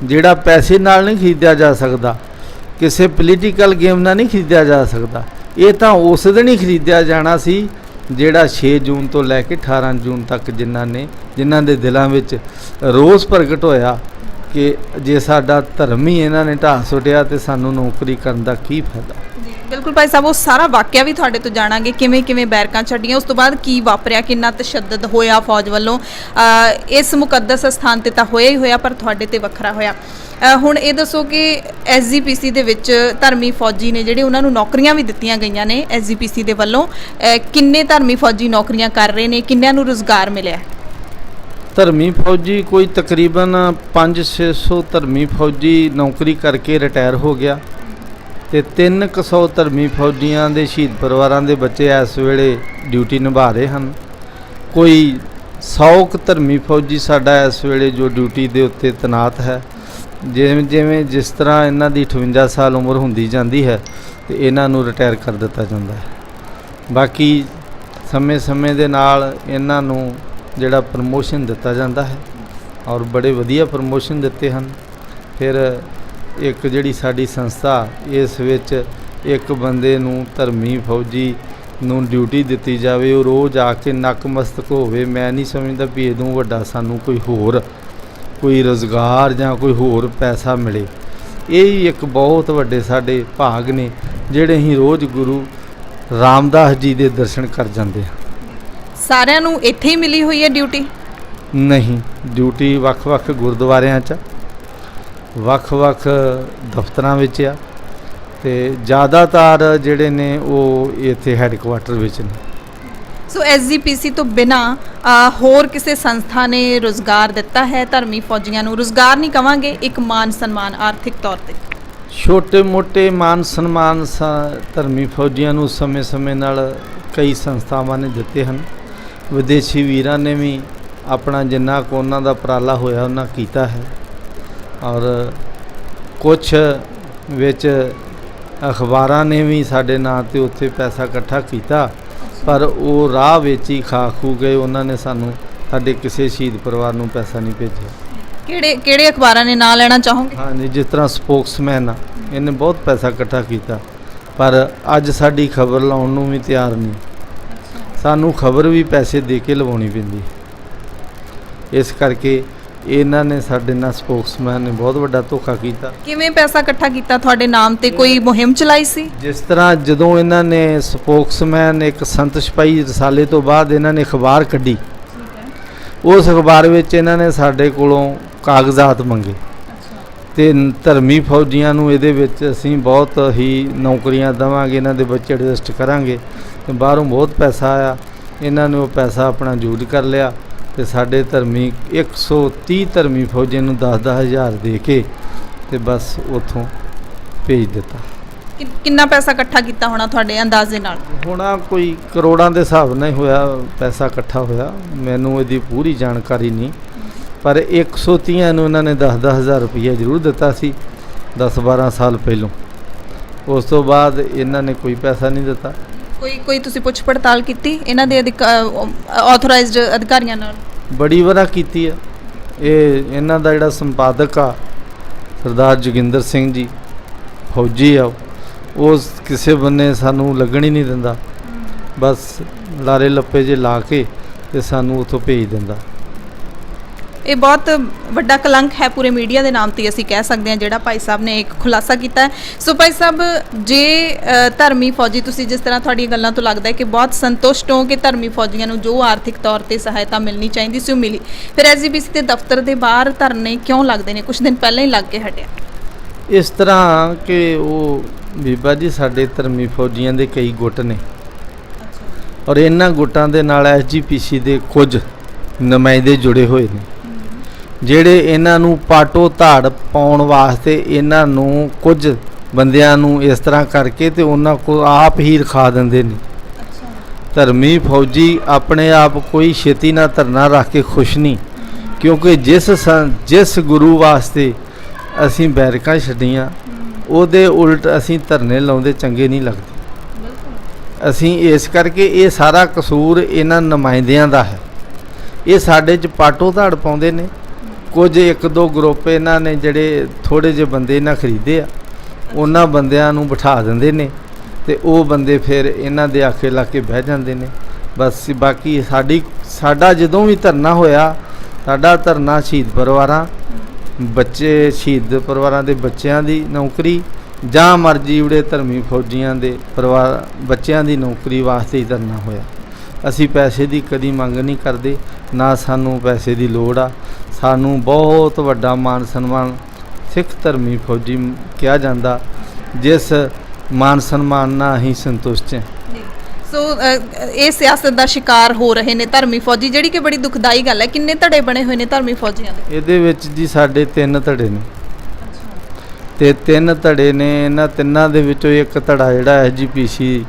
ਜਿਹੜਾ ਪੈਸੇ ਨਾਲ ਨਹੀਂ ਖਰੀਦਿਆ ਜਾ ਸਕਦਾ, ਕਿਸੇ ਪੋਲੀਟੀਕਲ ਗੇਮ ਨਾਲ ਨਹੀਂ ਖਰੀਦਿਆ ਜਾ ਸਕਦਾ। ਇਹ ਤਾਂ ਉਸ ਦਿਨ ਹੀ ਖਰੀਦਿਆ ਜਾਣਾ ਸੀ ਜਿਹੜਾ 6 ਜੂਨ ਤੋਂ ਲੈ ਕੇ 18 ਜੂਨ ਤੱਕ ਜਿਨ੍ਹਾਂ ਦੇ ਦਿਲਾਂ ਵਿੱਚ ਰੋਸ ਪ੍ਰਗਟ ਹੋਇਆ ਕਿ ਜੇ ਸਾਡਾ ਧਰਮ ਹੀ ਇਹਨਾਂ ਨੇ ਢਾਹ ਸੁੱਟਿਆ ਤੇ ਸਾਨੂੰ ਨੌਕਰੀ ਕਰਨ ਦਾ ਕੀ ਫਾਇਦਾ। ਬਿਲਕੁਲ ਭਾਈ ਸਾਹਿਬ, ਉਹ ਸਾਰਾ ਵਾਕਿਆ ਵੀ ਤੁਹਾਡੇ ਤੋਂ ਜਾਣਾਂਗੇ, ਕਿਵੇਂ ਬੈਰਕਾਂ ਛੱਡੀਆਂ, ਉਸ ਤੋਂ ਬਾਅਦ ਕੀ ਵਾਪਰਿਆ, ਕਿੰਨਾ ਤਸ਼ੱਦਦ ਹੋਇਆ ਫੌਜ ਵੱਲੋਂ। ਇਸ ਮੁਕੱਦਸ ਸਥਾਨ ਤੇ ਤਾਂ ਹੋਇਆ ਹੀ ਹੋਇਆ, ਪਰ ਤੁਹਾਡੇ ਤੇ ਵੱਖਰਾ ਹੋਇਆ। ਹੁਣ ਇਹ ਦੱਸੋ ਕਿ SGPC ਦੇ ਵਿੱਚ ਧਰਮੀ ਫੌਜੀ ਨੇ ਜਿਹੜੇ, ਉਹਨਾਂ ਨੂੰ ਨੌਕਰੀਆਂ ਵੀ ਦਿੱਤੀਆਂ ਗਈਆਂ ਨੇ SGPC ਦੇ ਵੱਲੋਂ। ਕਿੰਨੇ ਧਰਮੀ ਫੌਜੀ ਨੌਕਰੀਆਂ ਕਰ ਰਹੇ ਨੇ, ਕਿੰਨਿਆਂ ਨੂੰ ਰੁਜ਼ਗਾਰ ਮਿਲਿਆ? ਧਰਮੀ ਫੌਜੀ ਕੋਈ ਤਕਰੀਬਨ 500-600 ਧਰਮੀ ਫੌਜੀ ਨੌਕਰੀ ਕਰਕੇ ਰਿਟਾਇਰ ਹੋ ਗਿਆ ਤੇ 300 ਧਰਮੀ ਫੌਜੀਆਂ ਦੇ ਸ਼ਹੀਦ ਪਰਿਵਾਰਾਂ ਦੇ ਬੱਚੇ ਇਸ ਵੇਲੇ ਡਿਊਟੀ ਨਿਭਾ ਰਹੇ ਹਨ। ਕੋਈ 100 ਕੁ ਧਰਮੀ ਫੌਜੀ ਸਾਡਾ ਇਸ ਵੇਲੇ ਜੋ ਡਿਊਟੀ ਦੇ ਉੱਤੇ ਤੈਨਾਤ ਹੈ। ਜਿਵੇਂ ਜਿਸ ਤਰ੍ਹਾਂ ਇਹਨਾਂ ਦੀ 58 ਸਾਲ ਉਮਰ ਹੁੰਦੀ ਜਾਂਦੀ ਹੈ ਤੇ ਇਹਨਾਂ ਨੂੰ ਰਿਟਾਇਰ ਕਰ ਦਿੱਤਾ ਜਾਂਦਾ ਹੈ। ਬਾਕੀ ਸਮੇਂ ਦੇ ਨਾਲ ਇਹਨਾਂ ਨੂੰ ਜਿਹੜਾ ਪ੍ਰਮੋਸ਼ਨ ਦਿੱਤਾ ਜਾਂਦਾ ਹੈ ਔਰ ਬੜੇ ਵਧੀਆ ਪ੍ਰਮੋਸ਼ਨ ਦਿੱਤੇ ਹਨ। ਫਿਰ ਇੱਕ ਜਿਹੜੀ ਸਾਡੀ ਸੰਸਥਾ ਇਸ ਵਿੱਚ ਇੱਕ ਬੰਦੇ ਨੂੰ ਧਰਮੀ ਫੌਜੀ ਨੂੰ ਡਿਊਟੀ ਦਿੱਤੀ ਜਾਵੇ, ਉਹ ਰੋਜ਼ ਆ ਕੇ ਨਕਮਸਤਕ ਹੋਵੇ। ਮੈਂ ਨਹੀਂ ਸਮਝਦਾ ਵੀ ਇਹਦੋਂ ਵੱਡਾ ਸਾਨੂੰ ਕੋਈ ਰੁਜ਼ਗਾਰ ਜਾਂ ਕੋਈ ਹੋਰ ਪੈਸਾ ਮਿਲੇ। ਇਹ ਹੀ ਇੱਕ ਬਹੁਤ ਵੱਡੇ ਸਾਡੇ ਭਾਗ ਨੇ ਜਿਹੜੇ ਅਸੀਂ ਰੋਜ਼ ਗੁਰੂ ਰਾਮਦਾਸ ਜੀ ਦੇ ਦਰਸ਼ਨ ਕਰ ਜਾਂਦੇ ਹਾਂ। ਸਾਰਿਆਂ ਨੂੰ ਇੱਥੇ ਹੀ ਮਿਲੀ ਹੋਈ ਹੈ ਡਿਊਟੀ? ਨਹੀਂ, ਡਿਊਟੀ ਵੱਖ-ਵੱਖ ਗੁਰਦੁਆਰਿਆਂ 'ਚ, ਵੱਖ-ਵੱਖ ਦਫ਼ਤਰਾਂ ਵਿੱਚ ਆ ਤੇ ਜ਼ਿਆਦਾਤਰ ਜਿਹੜੇ ਨੇ ਉਹ ਇੱਥੇ ਹੈੱਡਕੁਆਟਰ ਵਿੱਚ ਨੇ। ਸੋ SGPC ਤੋਂ ਬਿਨਾਂ ਹੋਰ ਕਿਸੇ ਸੰਸਥਾ ਨੇ ਰੁਜ਼ਗਾਰ ਦਿੱਤਾ ਹੈ ਧਰਮੀ ਫੌਜੀਆਂ ਨੂੰ? ਰੁਜ਼ਗਾਰ ਨਹੀਂ ਕਵਾਂਗੇ, ਇੱਕ ਮਾਨ ਸਨਮਾਨ ਆਰਥਿਕ ਤੌਰ ਤੇ? ਛੋਟੇ ਮੋਟੇ ਮਾਨ ਸਨਮਾਨ ਧਰਮੀ ਫੌਜੀਆਂ ਨੂੰ ਸਮੇਂ ਨਾਲ ਕਈ ਸੰਸਥਾਵਾਂ ਨੇ ਦਿੱਤੇ ਹਨ। ਵਿਦੇਸ਼ੀ ਵੀਰਾਂ ਨੇ ਵੀ ਆਪਣਾ ਜਿੰਨਾ ਕੁ ਉਹਨਾਂ ਦਾ ਉਪਰਾਲਾ ਹੋਇਆ ਉਹਨਾਂ ਕੀਤਾ ਹੈ ਔਰ ਕੁਛ ਵਿੱਚ ਅਖਬਾਰਾਂ ਨੇ ਵੀ ਸਾਡੇ ਨਾਂ 'ਤੇ ਉੱਥੇ ਪੈਸਾ ਇਕੱਠਾ ਕੀਤਾ, ਪਰ ਉਹ ਰਾਹ ਵਿੱਚ ਹੀ ਖਾ ਖੂ ਗਏ। ਉਹਨਾਂ ਨੇ ਸਾਡੇ ਕਿਸੇ ਸ਼ਹੀਦ ਪਰਿਵਾਰ ਨੂੰ ਪੈਸਾ ਨਹੀਂ ਭੇਜਿਆ। ਕਿਹੜੇ ਅਖਬਾਰਾਂ ਨੇ ਨਾਂ ਲੈਣਾ ਚਾਹੋਗੇ? ਹਾਂਜੀ, ਜਿਸ ਤਰ੍ਹਾਂ ਸਪੋਕਸਮੈਨ ਆ, ਇਹਨੇ ਬਹੁਤ ਪੈਸਾ ਇਕੱਠਾ ਕੀਤਾ ਪਰ ਅੱਜ ਸਾਡੀ ਖਬਰ ਲਾਉਣ ਨੂੰ ਵੀ ਤਿਆਰ ਨਹੀਂ। ਸਾਨੂੰ ਖਬਰ ਵੀ ਪੈਸੇ ਦੇ ਕੇ ਲਵਾਉਣੀ ਪੈਂਦੀ। ਇਸ ਕਰਕੇ ਇਹਨਾਂ ਨੇ ਸਾਡੇ ਨਾਲ ਸਪੋਕਸਮੈਨ ਨੇ ਬਹੁਤ ਵੱਡਾ ਧੋਖਾ ਕੀਤਾ। ਕਿਵੇਂ ਪੈਸਾ ਇਕੱਠਾ ਕੀਤਾ ਤੁਹਾਡੇ ਨਾਮ ਤੇ? ਕੋਈ ਮੁਹਿੰਮ ਚਲਾਈ ਸੀ? ਜਿਸ ਤਰ੍ਹਾਂ ਜਦੋਂ ਇਹਨਾਂ ਨੇ ਸਪੋਕਸਮੈਨ ਇੱਕ ਸੰਤ ਸਿਪਾਹੀ ਰਸਾਲੇ ਤੋਂ ਬਾਅਦ ਇਹਨਾਂ ਨੇ ਅਖਬਾਰ ਕੱਢੀ, ਉਸ ਅਖਬਾਰ ਵਿੱਚ ਇਹਨਾਂ ਨੇ ਸਾਡੇ ਕੋਲੋਂ ਕਾਗਜ਼ਾਤ ਮੰਗੇ ਤੇ ਧਰਮੀ ਫੌਜੀਆਂ ਨੂੰ ਇਹਦੇ ਵਿੱਚ ਅਸੀਂ ਬਹੁਤ ਹੀ ਨੌਕਰੀਆਂ ਦੇਵਾਂਗੇ, ਇਹਨਾਂ ਦੇ ਬੱਚੇ ਐਡਜਸਟ ਕਰਾਂਗੇ ਤੇ ਬਾਹਰੋਂ ਬਹੁਤ ਪੈਸਾ ਆਇਆ। ਇਹਨਾਂ ਨੇ ਉਹ ਪੈਸਾ ਆਪਣਾ ਯੂਜ਼ ਕਰ ਲਿਆ ਤੇ ਸਾਡੇ ਧਰਮੀ 130 ਧਰਮੀ ਫੌਜੀ ਨੂੰ 10-10 ਹਜ਼ਾਰ ਦੇ ਕੇ ਤੇ ਬਸ ਉੱਥੋਂ ਭੇਜ ਦਿੱਤਾ। ਕਿੰਨਾ ਪੈਸਾ ਇਕੱਠਾ ਕੀਤਾ ਹੋਣਾ ਤੁਹਾਡੇ ਅੰਦਾਜ਼ੇ ਨਾਲ? ਹੋਣਾ ਕੋਈ ਕਰੋੜਾਂ ਦੇ ਹਿਸਾਬ ਨਾਲ ਹੀ ਹੋਇਆ ਪੈਸਾ ਇਕੱਠਾ ਹੋਇਆ, ਮੈਨੂੰ ਇਹਦੀ ਪੂਰੀ ਜਾਣਕਾਰੀ ਨਹੀਂ, ਪਰ 130 ਨੂੰ ਇਹਨਾਂ ਨੇ 10-10 ਹਜ਼ਾਰ ਰੁਪਈਆ ਜ਼ਰੂਰ ਦਿੱਤਾ ਸੀ 10-12 ਸਾਲ ਪਹਿਲੋਂ। ਉਸ ਤੋਂ ਬਾਅਦ ਇਹਨਾਂ ਨੇ ਕੋਈ ਪੈਸਾ ਨਹੀਂ ਦਿੱਤਾ। ਕੋਈ ਤੁਸੀਂ ਪੁੱਛ ਪੜਤਾਲ ਕੀਤੀ ਇਹਨਾਂ ਦੇ ਆਥੋਰਾਈਜ਼ਡ ਅਧਿਕਾਰੀਆਂ ਨਾਲ? ਬੜੀ ਵਾਰ ਕੀਤੀ ਹੈ। ਇਹਨਾਂ ਦਾ ਜਿਹੜਾ ਸੰਪਾਦਕ ਆ ਸਰਦਾਰ ਜੋਗਿੰਦਰ ਸਿੰਘ ਜੀ ਫੌਜੀ ਆ, ਉਸ ਕਿਸੇ ਬੰਨੇ ਸਾਨੂੰ ਲੱਗਣ ਹੀ ਨਹੀਂ ਦਿੰਦਾ, ਬਸ ਲਾਰੇ ਲੱਪੇ ਜੇ ਲਾ ਕੇ ਤੇ ਸਾਨੂੰ ਉੱਥੋਂ ਭੇਜ ਦਿੰਦਾ। ਇਹ ਬਹੁਤ ਵੱਡਾ ਕਲੰਕ ਹੈ ਪੂਰੇ ਮੀਡੀਆ ਦੇ ਨਾਮ ਤੇ ਅਸੀਂ ਕਹਿ ਸਕਦੇ ਹਾਂ, ਜਿਹੜਾ ਭਾਈ ਸਾਹਿਬ ਨੇ ਇੱਕ ਖੁਲਾਸਾ ਕੀਤਾ ਹੈ। ਸੋ ਭਾਈ ਸਾਹਿਬ, ਜੇ ਧਰਮੀ ਫੌਜੀ, ਤੁਸੀਂ ਜਿਸ ਤਰ੍ਹਾਂ ਤੁਹਾਡੀਆਂ ਗੱਲਾਂ ਤੋਂ ਲੱਗਦਾ ਹੈ ਕਿ ਬਹੁਤ ਸੰਤੁਸ਼ਟ ਹੋ ਕਿ ਧਰਮੀ ਫੌਜੀਆਂ ਨੂੰ ਜੋ ਆਰਥਿਕ ਤੌਰ ਤੇ ਸਹਾਇਤਾ ਮਿਲਣੀ ਚਾਹੀਦੀ ਸੀ ਉਹ ਮਿਲੀ, ਫਿਰ SGPC ਦੇ ਦਫ਼ਤਰ ਦੇ ਬਾਹਰ ਧਰਨੇ ਕਿਉਂ ਲੱਗਦੇ ਨੇ? ਕੁਝ ਦਿਨ ਪਹਿਲਾਂ ਹੀ ਲੱਗ ਕੇ ਹਟਿਆ। ਇਸ ਤਰ੍ਹਾਂ ਕਿ ਉਹ ਬੀਬਾ ਜੀ ਸਾਡੇ ਧਰਮੀ ਫੌਜੀਆਂ ਦੇ ਕਈ ਗੁੱਟ ਨੇ ਔਰ ਇਹਨਾਂ ਗੁੱਟਾਂ ਦੇ ਨਾਲ SGPC ਦੇ ਕੁਝ ਨੁਮਾਇੰਦੇ ਜੁੜੇ ਹੋਏ ਨੇ ਜਿਹੜੇ ਇਹਨਾਂ ਨੂੰ ਪਾਟੋ ਧਾੜ ਪਾਉਣ ਵਾਸਤੇ ਇਹਨਾਂ ਨੂੰ ਕੁਝ ਬੰਦਿਆਂ ਨੂੰ ਇਸ ਤਰ੍ਹਾਂ ਕਰਕੇ ਤੇ ਉਹਨਾਂ ਕੋਲ ਆਪ ਹੀ ਰਖਾ ਦਿੰਦੇ ਨੇ। ਧਰਮੀ ਫੌਜੀ ਆਪਣੇ ਆਪ ਕੋਈ ਛੇਤੀ ਨਾਲ ਧਰਨਾ ਰੱਖ ਕੇ ਖੁਸ਼ ਨਹੀਂ, ਕਿਉਂਕਿ ਜਿਸ ਗੁਰੂ ਵਾਸਤੇ ਅਸੀਂ ਬੈਰਕਾਂ ਛੱਡੀਆਂ ਉਹਦੇ ਉਲਟ ਅਸੀਂ ਧਰਨੇ ਲਾਉਂਦੇ ਚੰਗੇ ਨਹੀਂ ਲੱਗਦੇ। ਅਸੀਂ ਇਸ ਕਰਕੇ ਇਹ ਸਾਰਾ ਕਸੂਰ ਇਹਨਾਂ ਨੁਮਾਇੰਦਿਆਂ ਦਾ ਹੈ। ਇਹ ਸਾਡੇ 'ਚ ਪਾਟੋ ਧਾੜ ਪਾਉਂਦੇ ਨੇ। ਕੁਝ ਇੱਕ ਦੋ ਗਰੁੱਪ ਇਹਨਾਂ ਨੇ ਜਿਹੜੇ ਥੋੜ੍ਹੇ ਜਿਹੇ ਬੰਦੇ ਇਹਨਾਂ ਖਰੀਦੇ ਆ, ਉਹਨਾਂ ਬੰਦਿਆਂ ਨੂੰ ਬਿਠਾ ਦਿੰਦੇ ਨੇ ਤੇ ਉਹ ਬੰਦੇ ਫਿਰ ਇਹਨਾਂ ਦੇ ਆਖੇ ਲਾ ਕੇ ਬਹਿ ਜਾਂਦੇ ਨੇ। ਬਸ ਬਾਕੀ ਸਾਡਾ ਜਦੋਂ ਵੀ ਧਰਨਾ ਹੋਇਆ, ਸਾਡਾ ਧਰਨਾ ਸ਼ਹੀਦ ਪਰਿਵਾਰਾਂ ਸ਼ਹੀਦ ਪਰਿਵਾਰਾਂ ਦੇ ਬੱਚਿਆਂ ਦੀ ਨੌਕਰੀ ਜਾਂ ਮਰਜੀ ਉੜੇ ਧਰਮੀ ਫੌਜੀਆਂ ਦੇ ਪਰਿਵਾਰ ਬੱਚਿਆਂ ਦੀ ਨੌਕਰੀ ਵਾਸਤੇ ਹੀ ਧਰਨਾ ਹੋਇਆ। ਅਸੀਂ ਪੈਸੇ ਦੀ ਕਦੀ ਮੰਗ ਨਹੀਂ ਕਰਦੇ, ਨਾ ਸਾਨੂੰ ਪੈਸੇ ਦੀ ਲੋੜ ਆ। ਸਾਨੂੰ ਬਹੁਤ ਵੱਡਾ ਮਾਨ ਸਨਮਾਨ ਸਿੱਖ ਧਰਮੀ ਫੌਜੀ ਕਿਹਾ ਜਾਂਦਾ, ਜਿਸ ਮਾਨ ਸਨਮਾਨ ਨਾਲ ਅਸੀਂ ਸੰਤੁਸ਼ਟ ਹਾਂ। ਸੋ ਇਹ ਸਿਆਸਤ ਦਾ ਸ਼ਿਕਾਰ ਹੋ ਰਹੇ ਨੇ ਧਰਮੀ ਫੌਜੀ, ਜਿਹੜੀ ਕਿ ਬੜੀ ਦੁਖਦਾਈ ਗੱਲ ਹੈ। ਕਿੰਨੇ ਧੜੇ ਬਣੇ ਹੋਏ ਨੇ ਧਰਮੀ ਫੌਜੀਆਂ ਦੇ? ਇਹਦੇ ਵਿੱਚ ਜੀ ਸਾਡੇ 3 ਧੜੇ ਨੇ ਤੇ 3 ਧੜੇ ਨੇ। ਇਹਨਾਂ ਤਿੰਨਾਂ ਦੇ ਵਿੱਚੋਂ ਇੱਕ ਧੜਾ ਜਿਹੜਾ SGPC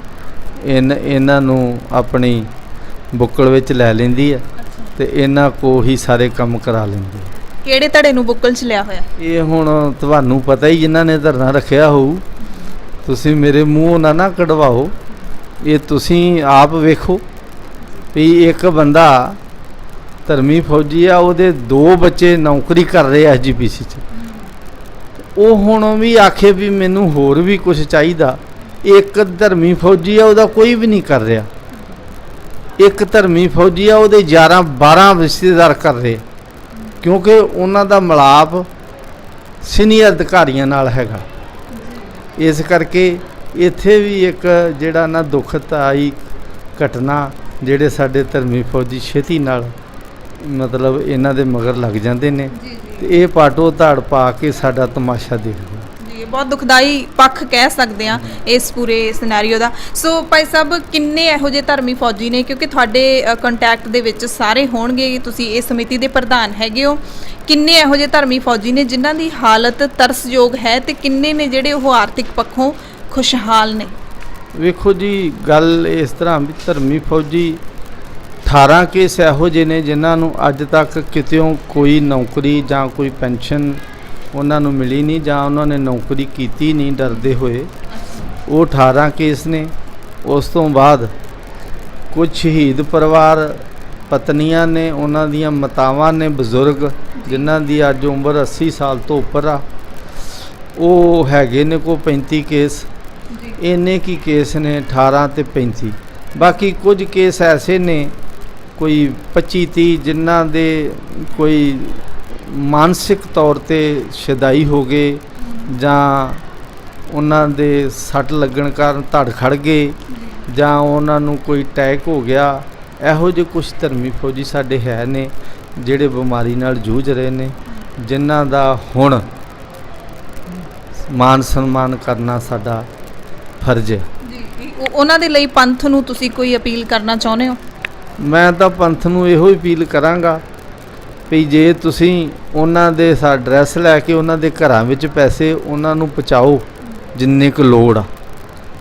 ਇਹਨਾਂ ਨੂੰ ਆਪਣੀ ਬੁੱਕਲ ਵਿੱਚ ਲੈ ਲੈਂਦੀ ਹੈ ਤੇ ਇਹਨਾਂ ਕੋ ਹੀ ਸਾਰੇ ਕੰਮ ਕਰਾ ਲੈਂਦੀ ਹੈ। ਕਿਹੜੇ ਧੜੇ ਨੂੰ ਬੁੱਕਲ 'ਚ ਲਿਆ ਹੋਇਆ? ਇਹ ਹੁਣ ਤੁਹਾਨੂੰ ਪਤਾ ਹੀ, ਜਿਨ੍ਹਾਂ ਨੇ ਧਰਨਾ ਰੱਖਿਆ ਹੋਊ। ਤੁਸੀਂ ਮੇਰੇ ਮੂੰਹੋਂ ਨਾ ਕਢਵਾਓ, ਇਹ ਤੁਸੀਂ ਆਪ ਵੇਖੋ ਵੀ ਇੱਕ ਬੰਦਾ ਧਰਮੀ ਫੌਜੀ ਆ, ਉਹਦੇ 2 ਬੱਚੇ ਨੌਕਰੀ ਕਰ ਰਹੇ SGPC 'ਚ, ਉਹ ਹੁਣ ਵੀ ਆਖੇ ਵੀ ਮੈਨੂੰ ਹੋਰ ਵੀ ਕੁਝ ਚਾਹੀਦਾ। ਇੱਕ ਧਰਮੀ ਫੌਜੀ ਆ, ਉਹਦਾ ਕੋਈ ਵੀ ਨਹੀਂ ਕਰ ਰਿਹਾ। ਇੱਕ ਧਰਮੀ ਫੌਜੀ ਆ, ਉਹਦੇ 11-12 ਰਿਸ਼ਤੇਦਾਰ ਕਰ ਰਹੇ, ਕਿਉਂਕਿ ਉਹਨਾਂ ਦਾ ਮਿਲਾਪ ਸੀਨੀਅਰ ਅਧਿਕਾਰੀਆਂ ਨਾਲ ਹੈਗਾ। ਇਸ ਕਰਕੇ ਇੱਥੇ ਵੀ ਇੱਕ ਜਿਹੜਾ ਨਾ ਦੁਖਦਾਈ ਘਟਨਾ, ਜਿਹੜੇ ਸਾਡੇ ਧਰਮੀ ਫੌਜੀ ਛੇਤੀ ਨਾਲ ਮਤਲਬ ਇਹਨਾਂ ਦੇ ਮਗਰ ਲੱਗ ਜਾਂਦੇ ਨੇ ਤੇ ਇਹ ਪਾਟੋ ਧਾੜ ਪਾ ਕੇ ਸਾਡਾ ਤਮਾਸ਼ਾ ਦੇਖਦੇ ਜੀ। ਬਹੁਤ ਦੁਖਦਾਈ ਪੱਖ ਕਹਿ ਸਕਦੇ ਆ ਇਸ ਪੂਰੇ ਸਿਨੈਰੀਓ ਦਾ। ਸੋ ਭਾਈ ਸਾਹਿਬ, ਕਿੰਨੇ ਇਹੋ ਜਿਹੇ ਧਰਮੀ ਫੌਜੀ ਨੇ, ਕਿਉਂਕਿ ਤੁਹਾਡੇ ਕੰਟੈਕਟ ਦੇ ਵਿੱਚ ਸਾਰੇ ਹੋਣਗੇ, ਤੁਸੀਂ ਇਸ ਸਮਿਤੀ ਦੇ ਪ੍ਰਧਾਨ ਹੈਗੇ ਹੋ, ਕਿੰਨੇ ਇਹੋ ਜਿਹੇ ਧਰਮੀ ਫੌਜੀ ਨੇ ਜਿਨ੍ਹਾਂ ਦੀ ਹਾਲਤ ਤਰਸਯੋਗ ਹੈ ਤੇ ਕਿੰਨੇ ਨੇ ਜਿਹੜੇ ਉਹ ਆਰਥਿਕ ਪੱਖੋਂ ਖੁਸ਼ਹਾਲ ਨੇ? ਵੇਖੋ ਜੀ, ਗੱਲ ਇਸ ਤਰ੍ਹਾਂ ਵੀ ਧਰਮੀ ਫੌਜੀ 18 ਕੇਸ ਇਹੋ ਜਿਹੇ ਨੇ ਜਿਨ੍ਹਾਂ ਨੂੰ ਅੱਜ ਤੱਕ ਕਿਤਿਓਂ ਕੋਈ ਨੌਕਰੀ ਜਾਂ ਕੋਈ ਪੈਨਸ਼ਨ ਉਹਨਾਂ ਨੂੰ ਮਿਲੀ ਨਹੀਂ, ਜਾਂ ਉਹਨਾਂ ਨੇ ਨੌਕਰੀ ਕੀਤੀ ਨਹੀਂ ਡਰਦੇ ਹੋਏ। ਉਹ 18 ਕੇਸ ਨੇ। ਉਸ ਤੋਂ ਬਾਅਦ ਕੁਝ ਸ਼ਹੀਦ ਪਰਿਵਾਰ ਪਤਨੀਆਂ ਨੇ, ਉਹਨਾਂ ਦੀਆਂ ਮਾਤਾਵਾਂ ਨੇ, ਬਜ਼ੁਰਗ ਜਿਨ੍ਹਾਂ ਦੀ ਅੱਜ ਉਮਰ 80 ਸਾਲ ਤੋਂ ਉੱਪਰ ਆ, ਉਹ ਹੈਗੇ ਨੇ ਕੋਈ 35 ਕੇਸ। ਇੰਨੇ ਕੀ ਕੇਸ ਨੇ 18 ਤੇ 35। ਬਾਕੀ ਕੁਝ ਕੇਸ ਐਸੇ ਨੇ ਕੋਈ 25-30 ਜਿਨ੍ਹਾਂ ਦੇ ਕੋਈ ਮਾਨਸਿਕ ਤੌਰ ਤੇ ਸ਼ਦਾਈ ਹੋ ਗਏ, ਜਾਂ ਉਹਨਾਂ ਦੇ ਸੱਟ ਲੱਗਣ ਕਾਰਨ ਧੜ ਖੜ ਗਏ, ਜਾਂ ਉਹਨਾਂ ਨੂੰ ਕੋਈ ਅਟੈਕ ਹੋ ਗਿਆ। ਇਹੋ ਜਿਹੇ ਕੁਝ ਧਰਮੀ ਫੌਜੀ ਸਾਡੇ ਹੈ ਨੇ ਜਿਹੜੇ ਬਿਮਾਰੀ ਨਾਲ ਜੂਝ ਰਹੇ ਨੇ, ਜਿਨ੍ਹਾਂ ਦਾ ਹੁਣ ਮਾਨ ਸਨਮਾਨ ਕਰਨਾ ਸਾਡਾ ਫਰਜ਼ ਹੈ। ਉਹਨਾਂ ਦੇ ਲਈ ਪੰਥ ਨੂੰ ਤੁਸੀਂ ਕੋਈ ਅਪੀਲ ਕਰਨਾ ਚਾਹੁੰਦੇ ਹੋ? ਮੈਂ ਤਾਂ ਪੰਥ ਨੂੰ ਇਹੋ ਹੀ ਅਪੀਲ ਕਰਾਂਗਾ ਵੀ ਜੇ ਤੁਸੀਂ ਉਹਨਾਂ ਦੇ ਐਡਰੈਸ ਲੈ ਕੇ ਉਹਨਾਂ ਦੇ ਘਰਾਂ ਵਿੱਚ ਪੈਸੇ ਉਹਨਾਂ ਨੂੰ ਪਹੁੰਚਾਓ ਜਿੰਨੇ ਕੁ ਲੋੜ ਆ,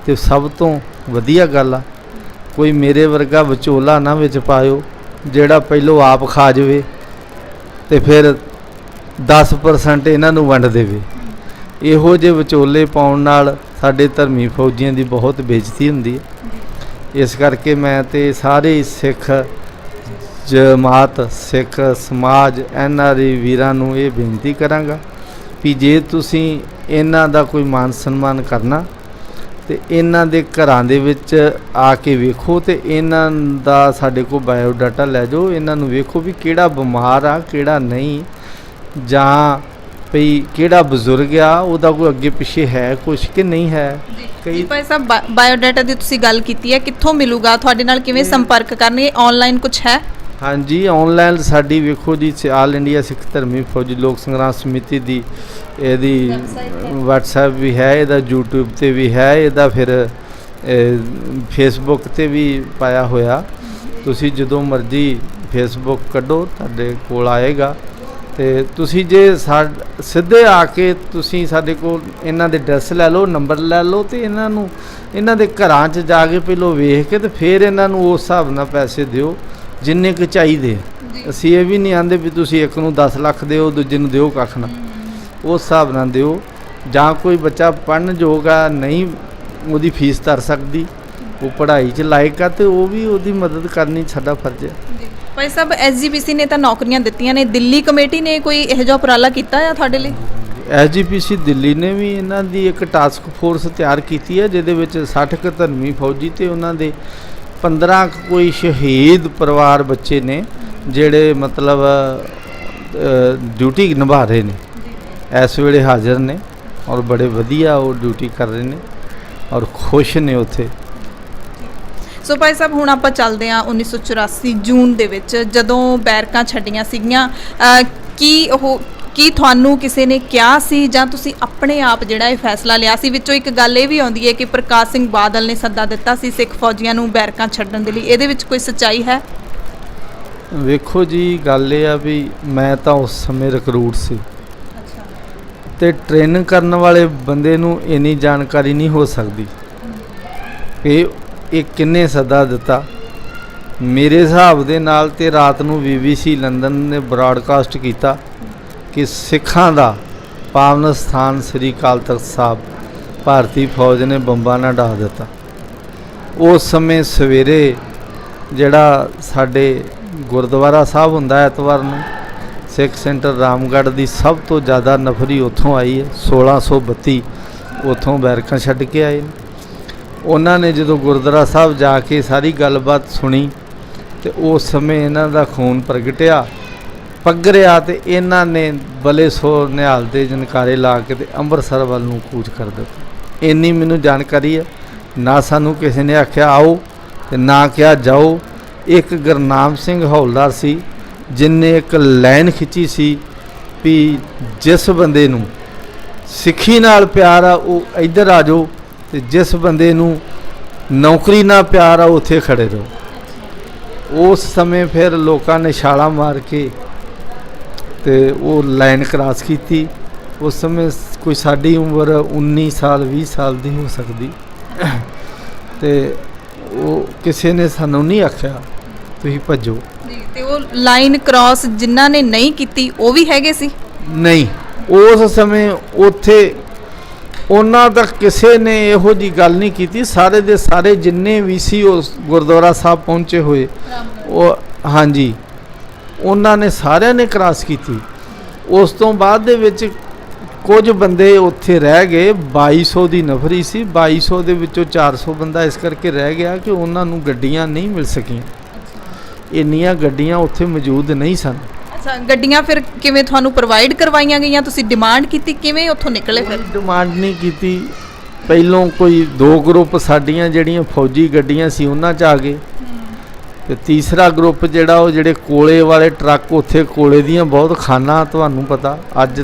ਤੇ ਸਭ ਤੋਂ ਵਧੀਆ ਗੱਲ ਆ। ਕੋਈ ਮੇਰੇ ਵਰਗਾ ਵਿਚੋਲਾ ਨਾ ਵਿੱਚ ਪਾਇਓ ਜਿਹੜਾ ਪਹਿਲੋਂ ਆਪ ਖਾ ਜਾਵੇ ਤੇ ਫਿਰ 10% ਇਹਨਾਂ ਨੂੰ ਵੰਡ ਦੇਵੇ। ਇਹੋ ਜਿਹੇ ਵਿਚੋਲੇ ਪਾਉਣ ਨਾਲ ਸਾਡੇ ਧਰਮੀ ਫੌਜੀਆਂ ਦੀ ਬਹੁਤ ਬੇਇੱਜ਼ਤੀ ਹੁੰਦੀ ਹੈ। ਇਸ ਕਰਕੇ ਮੈਂ ਤੇ ਸਾਰੇ ਸਿੱਖ ਜਮਾਤ, ਸਿੱਖ ਸਮਾਜ, NRI ਵੀਰਾਂ ਨੂੰ ਇਹ ਬੇਨਤੀ ਕਰਾਂਗਾ ਵੀ ਜੇ ਤੁਸੀਂ ਇਹਨਾਂ ਦਾ ਕੋਈ ਮਾਨ ਸਨਮਾਨ ਕਰਨਾ ਤੇ ਇਹਨਾਂ ਦੇ ਘਰਾਂ ਦੇ ਵਿੱਚ ਆ ਕੇ ਵੇਖੋ ਤੇ ਇਹਨਾਂ ਦਾ ਸਾਡੇ ਕੋਲ ਬਾਇਓਡਾਟਾ ਲੈ ਜਾਓ। ਇਹਨਾਂ ਨੂੰ ਵੇਖੋ ਵੀ ਕਿਹੜਾ ਬਿਮਾਰ ਆ, ਕਿਹੜਾ ਨਹੀਂ, ਜਾਂ ਭਈ ਕਿਹੜਾ ਬਜ਼ੁਰਗ ਆ, ਉਹਦਾ ਕੋਈ ਅੱਗੇ ਪਿੱਛੇ ਹੈ ਕੁਛ ਕਿ ਨਹੀਂ ਹੈ। ਕਈ ਭਾਈ ਸਾਹਿਬ, ਬਾਇਓਡਾਟਾ ਦੀ ਤੁਸੀਂ ਗੱਲ ਕੀਤੀ ਹੈ, ਕਿੱਥੋਂ ਮਿਲੂਗਾ? ਤੁਹਾਡੇ ਨਾਲ ਕਿਵੇਂ ਸੰਪਰਕ ਕਰਨਗੇ? ਆਨਲਾਈਨ ਕੁਛ ਹੈ? ਹਾਂਜੀ, ਆਨਲਾਈਨ ਸਾਡੀ ਵੇਖੋ ਜੀ, ਆਲ ਇੰਡੀਆ ਸਿੱਖ ਧਰਮੀ ਫੌਜੀ ਲੋਕ ਸੰਗਰਾਮ ਸਮਿਤੀ ਦੀ ਇਹਦੀ WhatsApp ਵੀ ਹੈ, ਇਹਦਾ YouTube ਤੇ ਵੀ ਹੈ, ਇਹਦਾ ਫਿਰ Facebook ਤੇ ਵੀ ਪਾਇਆ ਹੋਇਆ। ਤੁਸੀਂ ਜਦੋਂ ਮਰਜ਼ੀ Facebook ਕੱਢੋ, ਤੁਹਾਡੇ ਕੋਲ ਆਏਗਾ। ਤੇ ਤੁਸੀਂ ਜੇ ਸਿੱਧੇ ਆ ਕੇ ਤੁਸੀਂ ਸਾਡੇ ਕੋਲ ਇਹਨਾਂ ਦੇ ਐਡਰੈਸ ਲੈ ਲਓ, ਨੰਬਰ ਲੈ ਲਓ, ਤੇ ਇਹਨਾਂ ਨੂੰ ਇਹਨਾਂ ਦੇ ਘਰਾਂ 'ਚ ਜਾ ਕੇ ਪਹਿਲੋਂ ਵੇਖ ਕੇ ਤੇ ਫਿਰ ਇਹਨਾਂ ਨੂੰ ਉਸ ਹਿਸਾਬ ਨਾਲ ਪੈਸੇ ਦਿਓ ਜਿੰਨੇ ਕੁ ਚਾਹੀਦੇ। ਅਸੀਂ ਇਹ ਵੀ ਨਹੀਂ ਆਂਦੇ ਵੀ ਤੁਸੀਂ ਇੱਕ ਨੂੰ 10 ਲੱਖ ਦਿਓ, ਦੂਜੇ ਨੂੰ ਦਿਓ ਕੱਖ ਨਾ, ਉਸ ਹਿਸਾਬ ਨਾਲ ਦਿਓ। ਜਾਂ ਕੋਈ ਬੱਚਾ ਪੜ੍ਹਨ ਯੋਗ ਆ, ਨਹੀਂ ਉਹਦੀ ਫੀਸ ਧਰ ਸਕਦੀ, ਉਹ ਪੜ੍ਹਾਈ 'ਚ ਲਾਇਕ ਆ, ਤੇ ਉਹ ਵੀ ਉਹਦੀ ਮਦਦ ਕਰਨੀ ਸਾਡਾ ਫਰਜ਼ ਹੈ। ਭਾਈ ਸਾਹਿਬ, SGPC ਨੇ ਤਾਂ ਨੌਕਰੀਆਂ ਦਿੱਤੀਆਂ ਨੇ, ਦਿੱਲੀ ਕਮੇਟੀ ਨੇ ਕੋਈ ਇਹੋ ਜਿਹਾ ਉਪਰਾਲਾ ਕੀਤਾ ਆ ਤੁਹਾਡੇ ਲਈ? SGPC ਦਿੱਲੀ ਨੇ ਵੀ ਇਹਨਾਂ ਦੀ ਇੱਕ ਟਾਸਕ ਫੋਰਸ ਤਿਆਰ ਕੀਤੀ ਹੈ, ਜਿਹਦੇ ਵਿੱਚ 60 ਕੁ ਧਰਮੀ ਫੌਜੀ ਤੇ ਉਹਨਾਂ ਦੇ 15 ਕੋਈ ਸ਼ਹੀਦ ਪਰਿਵਾਰ ਬੱਚੇ ਨੇ ਜਿਹੜੇ ਮਤਲਬ ਡਿਊਟੀ ਨਿਭਾ ਰਹੇ ਨੇ, ਇਸ ਵੇਲੇ ਹਾਜ਼ਰ ਨੇ ਔਰ ਬੜੇ ਵਧੀਆ ਉਹ ਡਿਊਟੀ ਕਰ ਰਹੇ ਨੇ ਔਰ ਖੁਸ਼ ਨੇ ਉੱਥੇ। ਸੋ ਭਾਈ ਸਾਹਿਬ, ਹੁਣ ਆਪਾਂ ਚੱਲਦੇ ਹਾਂ 1984 ਜੂਨ ਦੇ ਵਿੱਚ, ਜਦੋਂ ਬੈਰਕਾਂ ਛੱਡੀਆਂ ਸੀਗੀਆਂ। ਕੀ ਉਹ ਕੀ ਤੁਹਾਨੂੰ ਕਿਸੇ ਨੇ ਕਿਹਾ ਸੀ ਜਾਂ ਤੁਸੀਂ ਆਪਣੇ ਆਪ ਜਿਹੜਾ ਇਹ ਫੈਸਲਾ ਲਿਆ ਸੀ? ਵਿੱਚੋਂ ਇੱਕ ਗੱਲ ਇਹ ਵੀ ਆਉਂਦੀ ਹੈ ਕਿ ਪ੍ਰਕਾਸ਼ ਸਿੰਘ ਬਾਦਲ ਨੇ ਸੱਦਾ ਦਿੱਤਾ ਸੀ ਸਿੱਖ ਫੌਜੀਆਂ ਨੂੰ ਬੈਰਕਾਂ ਛੱਡਣ ਦੇ ਲਈ, ਇਹਦੇ ਵਿੱਚ ਕੋਈ ਸੱਚਾਈ ਹੈ? ਵੇਖੋ ਜੀ, ਗੱਲ ਇਹ ਆ ਵੀ ਮੈਂ ਤਾਂ ਉਸ ਸਮੇਂ ਰਿਕਰੂਟ ਸੀ ਤੇ ਟ੍ਰੇਨਿੰਗ ਕਰਨ ਵਾਲੇ ਬੰਦੇ ਨੂੰ ਇੰਨੀ ਜਾਣਕਾਰੀ ਨਹੀਂ ਹੋ ਸਕਦੀ ਕਿ ਇਹ ਕਿੰਨੇ ਸੱਦਾ ਦਿੱਤਾ। ਮੇਰੇ ਹਿਸਾਬ ਦੇ ਨਾਲ ਤੇ ਰਾਤ ਨੂੰ BBC ਲੰਡਨ ਨੇ ਬ੍ਰਾਡਕਾਸਟ ਕੀਤਾ ਕਿ ਸਿੱਖਾਂ ਦਾ ਪਾਵਨ ਸਥਾਨ ਸ੍ਰੀ ਅਕਾਲ ਤਖਤ ਸਾਹਿਬ ਭਾਰਤੀ ਫੌਜ ਨੇ ਬੰਬਾਂ ਨਾਲ ਢਾਹ ਦਿੱਤਾ। ਉਸ ਸਮੇਂ ਸਵੇਰੇ ਜਿਹੜਾ ਸਾਡੇ ਗੁਰਦੁਆਰਾ ਸਾਹਿਬ ਹੁੰਦਾ ਐਤਵਾਰ ਨੂੰ, ਸਿੱਖ ਸੈਂਟਰ ਰਾਮਗੜ੍ਹ ਦੀ ਸਭ ਤੋਂ ਜ਼ਿਆਦਾ ਨਫਰੀ ਉੱਥੋਂ ਆਈ ਹੈ। 1632 ਉੱਥੋਂ ਬੈਰਕਾਂ ਛੱਡ ਕੇ ਆਏ ਨੇ। ਉਹਨਾਂ ਨੇ ਜਦੋਂ ਗੁਰਦੁਆਰਾ ਸਾਹਿਬ ਜਾ ਕੇ ਸਾਰੀ ਗੱਲਬਾਤ ਸੁਣੀ ਤੇ ਉਸ ਸਮੇਂ ਇਹਨਾਂ ਦਾ ਖੂਨ ਪ੍ਰਗਟਿਆ, ਪੱਗਰਿਆ ਤੇ ਇਹਨਾਂ ਨੇ ਬਲੇ ਸੋ ਨਿਹਾਲ ਦੇ ਜਨਕਾਰੇ ਲਾ ਕੇ ਤੇ ਅੰਮ੍ਰਿਤਸਰ ਵੱਲ ਨੂੰ ਕੂਚ ਕਰ ਦਿੱਤਾ। ਇੰਨੀ ਮੈਨੂੰ ਜਾਣਕਾਰੀ ਹੈ। ਨਾ ਸਾਨੂੰ ਕਿਸੇ ਨੇ ਆਖਿਆ ਆਓ ਤੇ ਨਾ ਕਿਹਾ ਜਾਓ। ਇੱਕ ਗੁਰਨਾਮ ਸਿੰਘ ਹੌਲਦਾਰ ਸੀ ਜਿਨਨੇ ਇੱਕ ਲਾਈਨ ਖਿੱਚੀ ਸੀ ਵੀ ਜਿਸ ਬੰਦੇ ਨੂੰ ਸਿੱਖੀ ਨਾਲ ਪਿਆਰ ਆ ਉਹ ਇੱਧਰ ਆ ਜਾਓ ਤੇ ਜਿਸ ਬੰਦੇ ਨੂੰ ਨੌਕਰੀ ਨਾਲ ਪਿਆਰ ਆ ਉੱਥੇ ਖੜੇ ਰਹੋ। ਉਸ ਸਮੇਂ ਫਿਰ ਲੋਕਾਂ ਨੇ ਛਾਲਾਂ ਮਾਰ ਕੇ ਤੇ ਉਹ ਲਾਈਨ ਕ੍ਰਾਸ ਕੀਤੀ। ਉਸ ਸਮੇਂ ਕੋਈ ਸਾਡੀ ਉਮਰ 19 ਸਾਲ 20 ਸਾਲ ਦੀ ਹੋ ਸਕਦੀ ਤੇ ਉਹ ਕਿਸੇ ਨੇ ਸਾਨੂੰ ਨਹੀਂ ਆਖਿਆ ਤੁਸੀਂ ਭੱਜੋ ਜੀ। ਤੇ ਉਹ ਲਾਈਨ ਕ੍ਰਾਸ ਜਿਨ੍ਹਾਂ ਨੇ ਨਹੀਂ ਕੀਤੀ ਉਹ ਵੀ ਹੈਗੇ ਸੀ? ਨਹੀਂ, ਉਸ ਸਮੇਂ ਉੱਥੇ ਉਹਨਾਂ ਤੱਕ ਕਿਸੇ ਨੇ ਇਹੋ ਜੀ ਗੱਲ ਨਹੀਂ ਕੀਤੀ। ਸਾਰੇ ਦੇ ਸਾਰੇ ਜਿੰਨੇ ਵੀ ਸੀ ਉਸ ਗੁਰਦੁਆਰਾ ਸਾਹਿਬ ਪਹੁੰਚੇ ਹੋਏ ਉਹ, ਹਾਂਜੀ, ਉਹਨਾਂ ਨੇ ਸਾਰਿਆਂ ਨੇ ਕ੍ਰਾਸ ਕੀਤੀ। ਉਸ ਤੋਂ ਬਾਅਦ ਦੇ ਵਿੱਚ ਕੁਝ ਬੰਦੇ ਉੱਥੇ ਰਹਿ ਗਏ। 2200 ਦੀ ਨਫਰੀ ਸੀ, 2200 ਦੇ ਵਿੱਚੋਂ 400 ਬੰਦਾ ਇਸ ਕਰਕੇ ਰਹਿ ਗਿਆ ਕਿ ਉਹਨਾਂ ਨੂੰ ਗੱਡੀਆਂ ਨਹੀਂ ਮਿਲ ਸਕੀਆਂ। ਇੰਨੀਆਂ ਗੱਡੀਆਂ ਉੱਥੇ ਮੌਜੂਦ ਨਹੀਂ ਸਨ। ਅੱਛਾ, ਗੱਡੀਆਂ ਫਿਰ ਕਿਵੇਂ ਤੁਹਾਨੂੰ ਪ੍ਰੋਵਾਈਡ ਕਰਵਾਈਆਂ ਗਈਆਂ? ਤੁਸੀਂ ਡਿਮਾਂਡ ਕੀਤੀ, ਕਿਵੇਂ ਉੱਥੋਂ ਨਿਕਲੇ ਫਿਰ? ਡਿਮਾਂਡ ਨਹੀਂ ਕੀਤੀ। ਪਹਿਲੋਂ ਕੋਈ 2 ਗਰੁੱਪ ਸਾਡੀਆਂ ਜਿਹੜੀਆਂ ਫੌਜੀ ਗੱਡੀਆਂ ਸੀ ਉਹਨਾਂ 'ਚ ਆ ਗਏ ਤੇ ਤੀਸਰਾ ਗਰੁੱਪ ਜਿਹੜਾ ਉਹ ਜਿਹੜੇ ਕੋਲੇ ਵਾਲੇ ਟਰੱਕ, ਉੱਥੇ ਕੋਲੇ ਦੀਆਂ ਬਹੁਤ ਖਾਨਾਂ, ਤੁਹਾਨੂੰ ਪਤਾ ਅੱਜ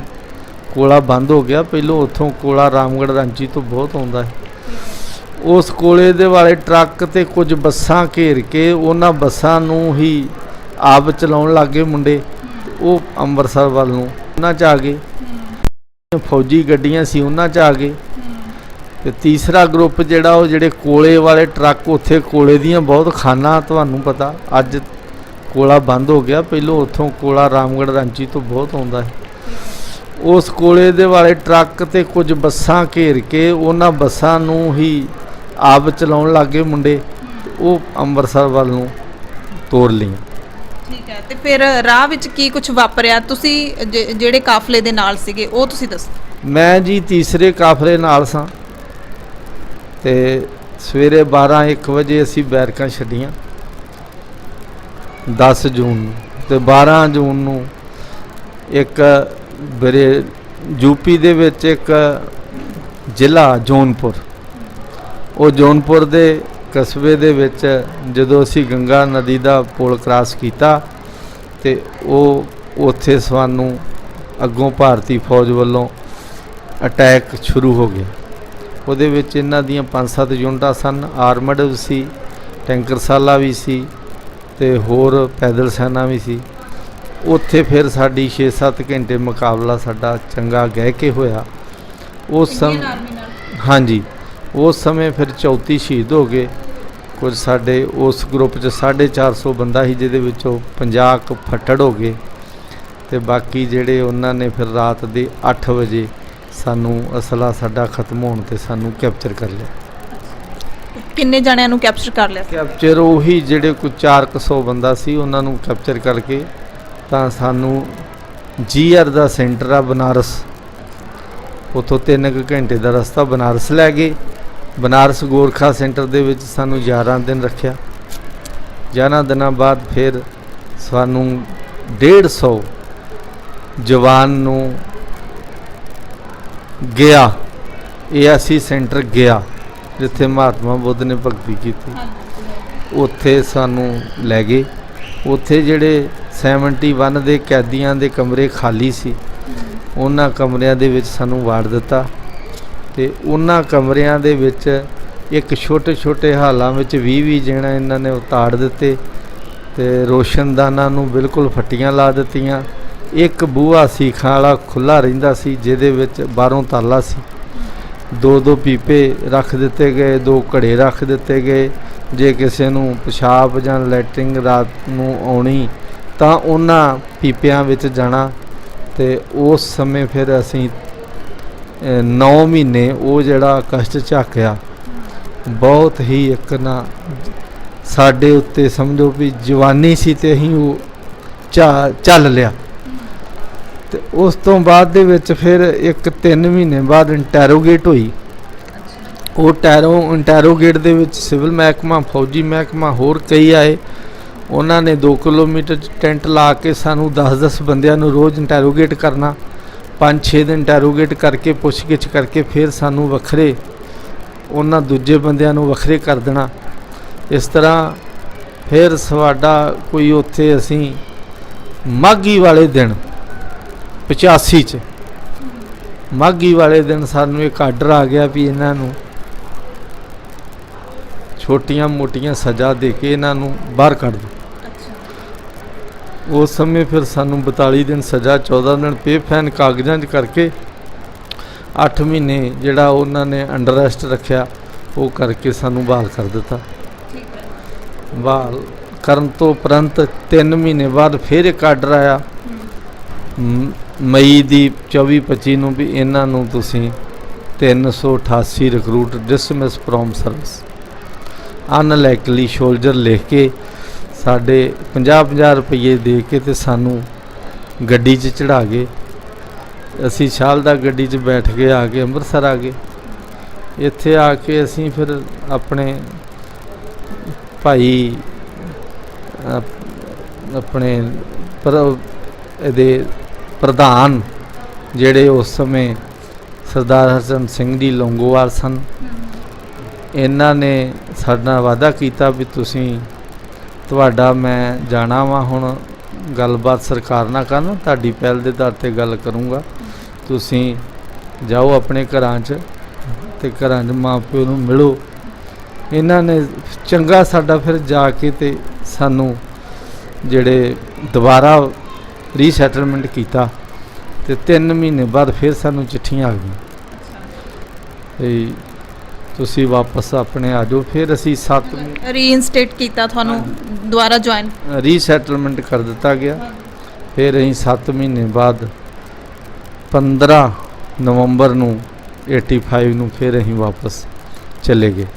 ਕੋਲਾ ਬੰਦ ਹੋ ਗਿਆ, ਪਹਿਲੋਂ ਉੱਥੋਂ ਕੋਲਾ ਰਾਮਗੜ੍ਹ ਰਾਂਚੀ ਤੋਂ ਬਹੁਤ ਆਉਂਦਾ ਹੈ। ਉਸ ਕੋਲੇ ਦੇ ਵਾਲੇ ਟਰੱਕ ਤੇ ਕੁਝ ਬੱਸਾਂ ਘੇਰ ਕੇ ਉਹਨਾਂ ਬੱਸਾਂ ਨੂੰ ਹੀ ਆਪ ਚਲਾਉਣ ਲੱਗ ਗਏ ਮੁੰਡੇ। ਉਹ ਅੰਮ੍ਰਿਤਸਰ ਵੱਲ ਨੂੰ ਉਹਨਾਂ 'ਚ ਆ ਗਏ। ਫੌਜੀ ਗੱਡੀਆਂ ਸੀ ਉਹਨਾਂ 'ਚ ਆ ਗਏ ਤੇ ਤੀਸਰਾ ਗਰੁੱਪ ਜਿਹੜਾ ਉਹ ਜਿਹੜੇ ਕੋਲੇ ਵਾਲੇ ਟਰੱਕ, ਉੱਥੇ ਕੋਲੇ ਦੀਆਂ ਬਹੁਤ ਖਾਨਾਂ, ਤੁਹਾਨੂੰ ਪਤਾ ਅੱਜ ਕੋਲਾ ਬੰਦ ਹੋ ਗਿਆ, ਪਹਿਲੋਂ ਉੱਥੋਂ ਕੋਲਾ ਰਾਮਗੜ੍ਹ ਰਾਂਚੀ ਤੋਂ ਬਹੁਤ ਆਉਂਦਾ ਹੈ। ਉਸ ਕੋਲੇ ਦੇ ਵਾਲੇ ਟਰੱਕ ਤੇ ਕੁਝ ਬੱਸਾਂ ਘੇਰ ਕੇ ਉਹਨਾਂ ਬੱਸਾਂ ਨੂੰ ਹੀ ਆਪ ਚਲਾਉਣ ਲੱਗ ਗਏ ਮੁੰਡੇ। ਉਹ ਅੰਮ੍ਰਿਤਸਰ ਵੱਲ ਨੂੰ ਤੋਰ ਲਈਆਂ। ਠੀਕ ਹੈ, ਤੇ ਫਿਰ ਰਾਹ ਵਿੱਚ ਕੀ ਕੁਝ ਵਾਪਰਿਆ? ਤੁਸੀਂ ਜਿਹੜੇ ਕਾਫਲੇ ਦੇ ਨਾਲ ਸੀਗੇ ਉਹ ਤੁਸੀਂ ਦੱਸੋ। ਮੈਂ ਜੀ ਤੀਸਰੇ ਕਾਫਲੇ ਨਾਲ ਸਾਂ ਤੇ ਸਵੇਰੇ 12-1 ਵਜੇ ਅਸੀਂ ਬੈਰਕਾਂ ਛੱਡੀਆਂ 10 ਜੂਨ ਨੂੰ ਤੇ 12 ਜੂਨ ਨੂੰ ਇੱਕ ਮੇਰੇ ਯੂਪੀ ਦੇ ਵਿੱਚ ਇੱਕ ਜ਼ਿਲ੍ਹਾ ਜੌਨਪੁਰ, ਉਹ ਜੌਨਪੁਰ ਦੇ ਕਸਬੇ ਦੇ ਵਿੱਚ ਜਦੋਂ ਅਸੀਂ ਗੰਗਾ ਨਦੀ ਦਾ ਪੁਲ ਕ੍ਰਾਸ ਕੀਤਾ ਤੇ ਉਹ ਉੱਥੇ ਸਾਨੂੰ ਅੱਗੋਂ ਭਾਰਤੀ ਫੌਜ ਵੱਲੋਂ ਅਟੈਕ ਸ਼ੁਰੂ ਹੋ ਗਿਆ। ਉਹਦੇ ਵਿੱਚ ਇਹਨਾਂ ਦੀਆਂ 5-7 ਯੂਨਿਟਾਂ ਸਨ, ਆਰਮਡ ਸੀ, ਟੈਂਕਰ ਸਾਲਾ ਵੀ ਸੀ ਤੇ ਹੋਰ ਪੈਦਲ ਸੈਨਾ ਵੀ ਸੀ। ਉੱਥੇ ਫਿਰ ਸਾਡੀ 6-7 ਘੰਟੇ ਮੁਕਾਬਲਾ ਸਾਡਾ ਚੰਗਾ ਗਹਿ ਕੇ ਹੋਇਆ। ਉਸ ਸਮੇਂ, ਹਾਂਜੀ, ਉਸ ਸਮੇਂ ਫਿਰ 34 ਸ਼ਹੀਦ ਹੋ ਗਏ। ਕੁਝ ਸਾਡੇ ਉਸ ਗਰੁੱਪ 'ਚ 450 ਬੰਦਾ ਸੀ, ਜਿਹਦੇ ਵਿੱਚੋਂ 50 ਕੁ ਫੱਟੜ ਹੋ ਗਏ ਤੇ ਬਾਕੀ ਜਿਹੜੇ ਉਹਨਾਂ ਨੇ ਫਿਰ ਰਾਤ ਦੇ 8 ਵਜੇ ਸਾਨੂੰ ਅਸਲਾ ਸਾਡਾ ਖਤਮ ਹੋਣ ਤੇ ਸਾਨੂੰ ਕੈਪਚਰ ਕਰ ਲਿਆ। ਕਿੰਨੇ ਜਣਿਆਂ ਨੂੰ ਕੈਪਚਰ ਕਰ ਲਿਆ? ਕੈਪਚਰ ਉਹੀ ਜਿਹੜੇ ਕੋਈ 400 ਬੰਦਾ ਸੀ ਉਹਨਾਂ ਨੂੰ ਕੈਪਚਰ ਕਰਕੇ ਤਾਂ ਸਾਨੂੰ GR ਦਾ ਸੈਂਟਰ ਆ ਬਨਾਰਸ, ਉੱਥੋਂ 3 ਘੰਟੇ ਦਾ ਰਸਤਾ ਬਨਾਰਸ ਲੈ ਗਏ। ਬਨਾਰਸ ਗੋਰਖਾ ਸੈਂਟਰ ਦੇ ਵਿੱਚ ਸਾਨੂੰ 11 ਦਿਨ ਰੱਖਿਆ। 11 ਦਿਨਾਂ ਬਾਅਦ ਫਿਰ ਸਾਨੂੰ 150 ਜਵਾਨ ਨੂੰ ਗਿਆ, ਇਹ ਅਸੀਂ ਸੈਂਟਰ ਗਿਆ ਜਿੱਥੇ ਮਹਾਤਮਾ ਬੁੱਧ ਨੇ ਭਗਤੀ ਕੀਤੀ, ਉੱਥੇ ਸਾਨੂੰ ਲੈ ਗਏ। ਉੱਥੇ ਜਿਹੜੇ 71 ਦੇ ਕੈਦੀਆਂ ਦੇ ਕਮਰੇ ਖਾਲੀ ਸੀ ਉਹਨਾਂ ਕਮਰਿਆਂ ਦੇ ਵਿੱਚ ਸਾਨੂੰ ਵਾੜ ਦਿੱਤਾ ਤੇ ਉਹਨਾਂ ਕਮਰਿਆਂ ਦੇ ਵਿੱਚ ਇੱਕ ਛੋਟੇ ਹਾਲਾਂ ਵਿੱਚ 20 ਜਣਾ ਇਹਨਾਂ ਨੇ ਉਤਾੜ ਦਿੱਤੇ ਤੇ ਰੋਸ਼ਨਦਾਨਾਂ ਨੂੰ ਬਿਲਕੁਲ ਫੱਟੀਆਂ ਲਾ ਦਿੱਤੀਆਂ। ਇੱਕ ਬੂਹਾ ਸੀਖਾਂ ਵਾਲਾ ਖੁੱਲ੍ਹਾ ਰਹਿੰਦਾ ਸੀ ਜਿਹਦੇ ਵਿੱਚ ਬਾਹਰੋਂ ਤਾਲਾ ਸੀ। 2 ਪੀਪੇ ਰੱਖ ਦਿੱਤੇ ਗਏ, 2 ਘੜੇ ਰੱਖ ਦਿੱਤੇ ਗਏ। ਜੇ ਕਿਸੇ ਨੂੰ ਪਿਸ਼ਾਬ ਜਾਂ ਲੈਟਰਿੰਗ ਰਾਤ ਨੂੰ ਆਉਣੀ ਤਾਂ ਉਹਨਾਂ ਪੀਪਿਆਂ ਵਿੱਚ ਜਾਣਾ। ਤੇ ਉਸ ਸਮੇਂ ਫਿਰ ਅਸੀਂ 9 ਮਹੀਨੇ ਉਹ ਜਿਹੜਾ ਕਸ਼ਟ ਝਾਕਿਆ, ਬਹੁਤ ਹੀ ਇੱਕ ਨਾ ਸਾਡੇ ਉੱਤੇ ਸਮਝੋ ਵੀ ਜਵਾਨੀ ਸੀ ਤੇ ਅਸੀਂ ਉਹ ਚੱਲ ਲਿਆ। ਤੇ ਉਸ ਤੋਂ ਬਾਅਦ ਦੇ ਵਿੱਚ ਫਿਰ ਇੱਕ 3 ਮਹੀਨੇ ਬਾਅਦ ਇੰਟੈਰੋਗੇਟ ਹੋਈ। ਉਹ ਇੰਟੈਰੋਗੇਟ ਦੇ ਵਿੱਚ ਸਿਵਲ ਮਹਿਕਮਾ, ਫੌਜੀ ਮਹਿਕਮਾ, ਹੋਰ ਕਈ ਆਏ। ਉਹਨਾਂ ਨੇ 2 ਕਿਲੋਮੀਟਰ ਟੈਂਟ ਲਾ ਕੇ ਸਾਨੂੰ 10-10 ਬੰਦਿਆਂ ਨੂੰ ਰੋਜ਼ ਇੰਟੈਰੋਗੇਟ ਕਰਨਾ। 5-6 ਦਿਨ ਇੰਟੈਰੋਗੇਟ ਕਰਕੇ ਪੁੱਛਗਿੱਛ ਕਰਕੇ ਫਿਰ ਸਾਨੂੰ ਵੱਖਰੇ, ਉਹਨਾਂ ਦੂਜੇ ਬੰਦਿਆਂ ਨੂੰ ਵੱਖਰੇ ਕਰ ਦੇਣਾ। ਇਸ ਤਰ੍ਹਾਂ ਫਿਰ ਸਾਡਾ ਕੋਈ ਉੱਥੇ ਅਸੀਂ ਮਾਘੀ ਵਾਲੇ ਦਿਨ 85 'ਚ ਮਾਘੀ ਵਾਲੇ ਦਿਨ ਸਾਨੂੰ ਇੱਕ ਆਰਡਰ ਆ ਗਿਆ ਵੀ ਇਹਨਾਂ ਨੂੰ ਛੋਟੀਆਂ ਮੋਟੀਆਂ ਸਜ਼ਾ ਦੇ ਕੇ ਇਹਨਾਂ ਨੂੰ ਬਾਹਰ ਕੱਢ ਦਿਓ। ਉਸ ਸਮੇਂ ਫਿਰ ਸਾਨੂੰ 42 ਦਿਨ ਸਜ਼ਾ, 14 ਦਿਨ ਪੇ ਫੈਨ ਕਾਗਜ਼ਾਂ 'ਚ ਕਰਕੇ 8 ਮਹੀਨੇ ਜਿਹੜਾ ਉਹਨਾਂ ਨੇ ਅੰਡਰ ਅਰੈਸਟ ਰੱਖਿਆ, ਉਹ ਕਰਕੇ ਸਾਨੂੰ ਬਹਾਲ ਕਰ ਦਿੱਤਾ। ਬਹਾਲ ਕਰਨ ਤੋਂ ਉਪਰੰਤ 3 ਮਹੀਨੇ ਬਾਅਦ ਫਿਰ ਇੱਕ ਆਰਡਰ ਆਇਆ ਮਈ ਦੀ 24-25 ਨੂੰ ਵੀ ਇਹਨਾਂ ਨੂੰ ਤੁਸੀਂ 388 ਰਿਕਰੂਟ ਡਿਸਮਿਸ ਫਰੋਮ ਸਰਵਿਸ ਅਨਲਾਈਕਲੀ ਸ਼ੋਲਜਰ ਲਿਖ ਕੇ ਸਾਡੇ 50-50 ਰੁਪਏ ਦੇ ਕੇ ਤੇ ਸਾਨੂੰ ਗੱਡੀ 'ਚ ਚੜ੍ਹਾ ਗਏ। ਅਸੀਂ ਸ਼ਾਲਦਾ ਗੱਡੀ 'ਚ ਬੈਠ ਕੇ ਆ ਕੇ ਅੰਮ੍ਰਿਤਸਰ ਆ ਗਏ। ਇੱਥੇ ਆ ਕੇ ਅਸੀਂ ਫਿਰ ਆਪਣੇ ਭਾਈ ਆਪਣੇ ਇਹਦੇ ਪ੍ਰਧਾਨ ਜਿਹੜੇ ਉਸ ਸਮੇਂ ਸਰਦਾਰ ਹਰਚੰਦ ਸਿੰਘ ਜੀ ਲੌਂਗੋਵਾਲ ਸਨ, ਇਹਨਾਂ ਨੇ ਸਾਡੇ ਨਾਲ ਵਾਅਦਾ ਕੀਤਾ ਵੀ ਤੁਹਾਡਾ ਮੈਂ ਜਾਣਾ ਵਾ ਹੁਣ ਗੱਲਬਾਤ ਸਰਕਾਰ ਨਾਲ ਕਰਨ, ਤੁਹਾਡੀ ਪਹਿਲ ਦੇ ਆਧਾਰ 'ਤੇ ਗੱਲ ਕਰੂੰਗਾ, ਤੁਸੀਂ ਜਾਓ ਆਪਣੇ ਘਰਾਂ 'ਚ ਤੇ ਘਰਾਂ 'ਚ ਮਾਂ ਪਿਓ ਨੂੰ ਮਿਲੋ। ਇਹਨਾਂ ਨੇ ਚੰਗਾ ਸਾਡਾ ਫਿਰ ਜਾ ਕੇ ਤੇ ਸਾਨੂੰ ਜਿਹੜੇ ਦੁਬਾਰਾ ਰੀਸੈਟਲਮੈਂਟ ਕੀਤਾ ਤੇ 3 ਮਹੀਨੇ ਬਾਅਦ ਫਿਰ ਸਾਨੂੰ ਚਿੱਠੀਆਂ ਆ ਗਈਆਂ ਤੇ ਤੁਸੀਂ ਵਾਪਸ ਆਪਣੇ ਆ ਜਾਓ। ਫਿਰ ਅਸੀਂ 7 ਰੀਇਨਸਟੇਟ ਕੀਤਾ, ਤੁਹਾਨੂੰ ਦੁਬਾਰਾ ਜੁਆਇਨ ਰੀਸੈਟਲਮੈਂਟ ਕਰ ਦਿੱਤਾ ਗਿਆ। ਫਿਰ ਅਸੀਂ 7 ਮਹੀਨੇ ਬਾਅਦ 15 ਨਵੰਬਰ ਨੂੰ 85 ਨੂੰ ਫਿਰ ਅਸੀਂ ਵਾਪਸ ਚਲੇ ਗਏ।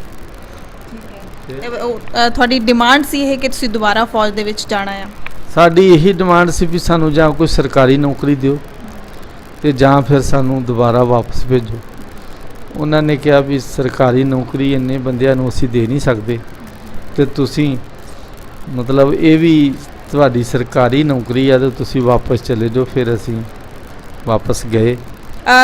ਤੁਹਾਡੀ ਡਿਮਾਂਡ ਸੀ ਇਹ ਕਿ ਤੁਸੀਂ ਦੁਬਾਰਾ ਫੌਜ ਦੇ ਵਿੱਚ ਜਾਣਾ ਆ? ਸਾਡੀ ਇਹੀ ਡਿਮਾਂਡ ਸੀ ਵੀ ਸਾਨੂੰ ਜਾਂ ਕੋਈ ਸਰਕਾਰੀ ਨੌਕਰੀ ਦਿਓ ਤੇ ਜਾਂ ਫਿਰ ਸਾਨੂੰ ਦੁਬਾਰਾ ਵਾਪਸ ਭੇਜੋ। ਉਹਨਾਂ ਨੇ ਕਿਹਾ ਵੀ ਸਰਕਾਰੀ ਨੌਕਰੀ ਇੰਨੇ ਬੰਦਿਆਂ ਨੂੰ ਅਸੀਂ ਦੇ ਨਹੀਂ ਸਕਦੇ ਤੇ ਤੁਸੀਂ ਮਤਲਬ ਇਹ ਵੀ ਤੁਹਾਡੀ ਸਰਕਾਰੀ ਨੌਕਰੀ ਆ ਤੇ ਤੁਸੀਂ ਵਾਪਸ ਚਲੇ ਜਾਓ। ਫਿਰ ਅਸੀਂ ਵਾਪਸ ਗਏ।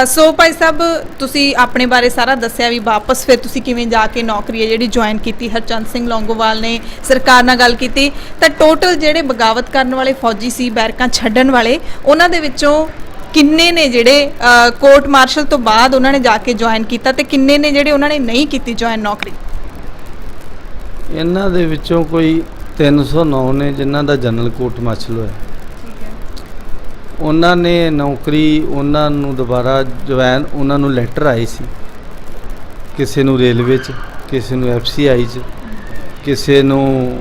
ਸੋ ਭਾਈ ਸਾਹਿਬ, ਤੁਸੀਂ ਆਪਣੇ ਬਾਰੇ ਸਾਰਾ ਦੱਸਿਆ ਵੀ ਵਾਪਸ ਫਿਰ ਤੁਸੀਂ ਕਿਵੇਂ ਜਾ ਕੇ ਨੌਕਰੀ ਹੈ ਜਿਹੜੀ ਜੁਆਇਨ ਕੀਤੀ। ਹਰਚੰਦ ਸਿੰਘ ਲੌਂਗੋਵਾਲ ਨੇ ਸਰਕਾਰ ਨਾਲ ਗੱਲ ਕੀਤੀ ਤਾਂ ਟੋਟਲ ਜਿਹੜੇ ਬਗਾਵਤ ਕਰਨ ਵਾਲੇ ਫੌਜੀ ਸੀ, ਬੈਰਕਾਂ ਛੱਡਣ ਵਾਲੇ, ਉਹਨਾਂ ਦੇ ਵਿੱਚੋਂ ਕਿੰਨੇ ਨੇ ਜਿਹੜੇ ਕੋਰਟ ਮਾਰਸ਼ਲ ਤੋਂ ਬਾਅਦ ਉਹਨਾਂ ਨੇ ਜਾ ਕੇ ਜੁਆਇਨ ਕੀਤਾ ਤੇ ਕਿੰਨੇ ਨੇ ਜਿਹੜੇ ਉਹਨਾਂ ਨੇ ਨਹੀਂ ਕੀਤੀ ਜੁਆਇਨ ਨੌਕਰੀ? ਇਹਨਾਂ ਦੇ ਵਿੱਚੋਂ ਕੋਈ 309 ਨੇ ਜਿਨ੍ਹਾਂ ਦਾ ਜਨਰਲ ਕੋਰਟ ਮਾਰਸ਼ਲ ਹੋਇਆ। ਉਹਨਾਂ ਨੇ ਨੌਕਰੀ, ਉਹਨਾਂ ਨੂੰ ਦੁਬਾਰਾ ਜੁਆਇਨ, ਉਹਨਾਂ ਨੂੰ ਲੈਟਰ ਆਏ ਸੀ, ਕਿਸੇ ਨੂੰ ਰੇਲਵੇ 'ਚ, ਕਿਸੇ ਨੂੰ FCI 'ਚ, ਕਿਸੇ ਨੂੰ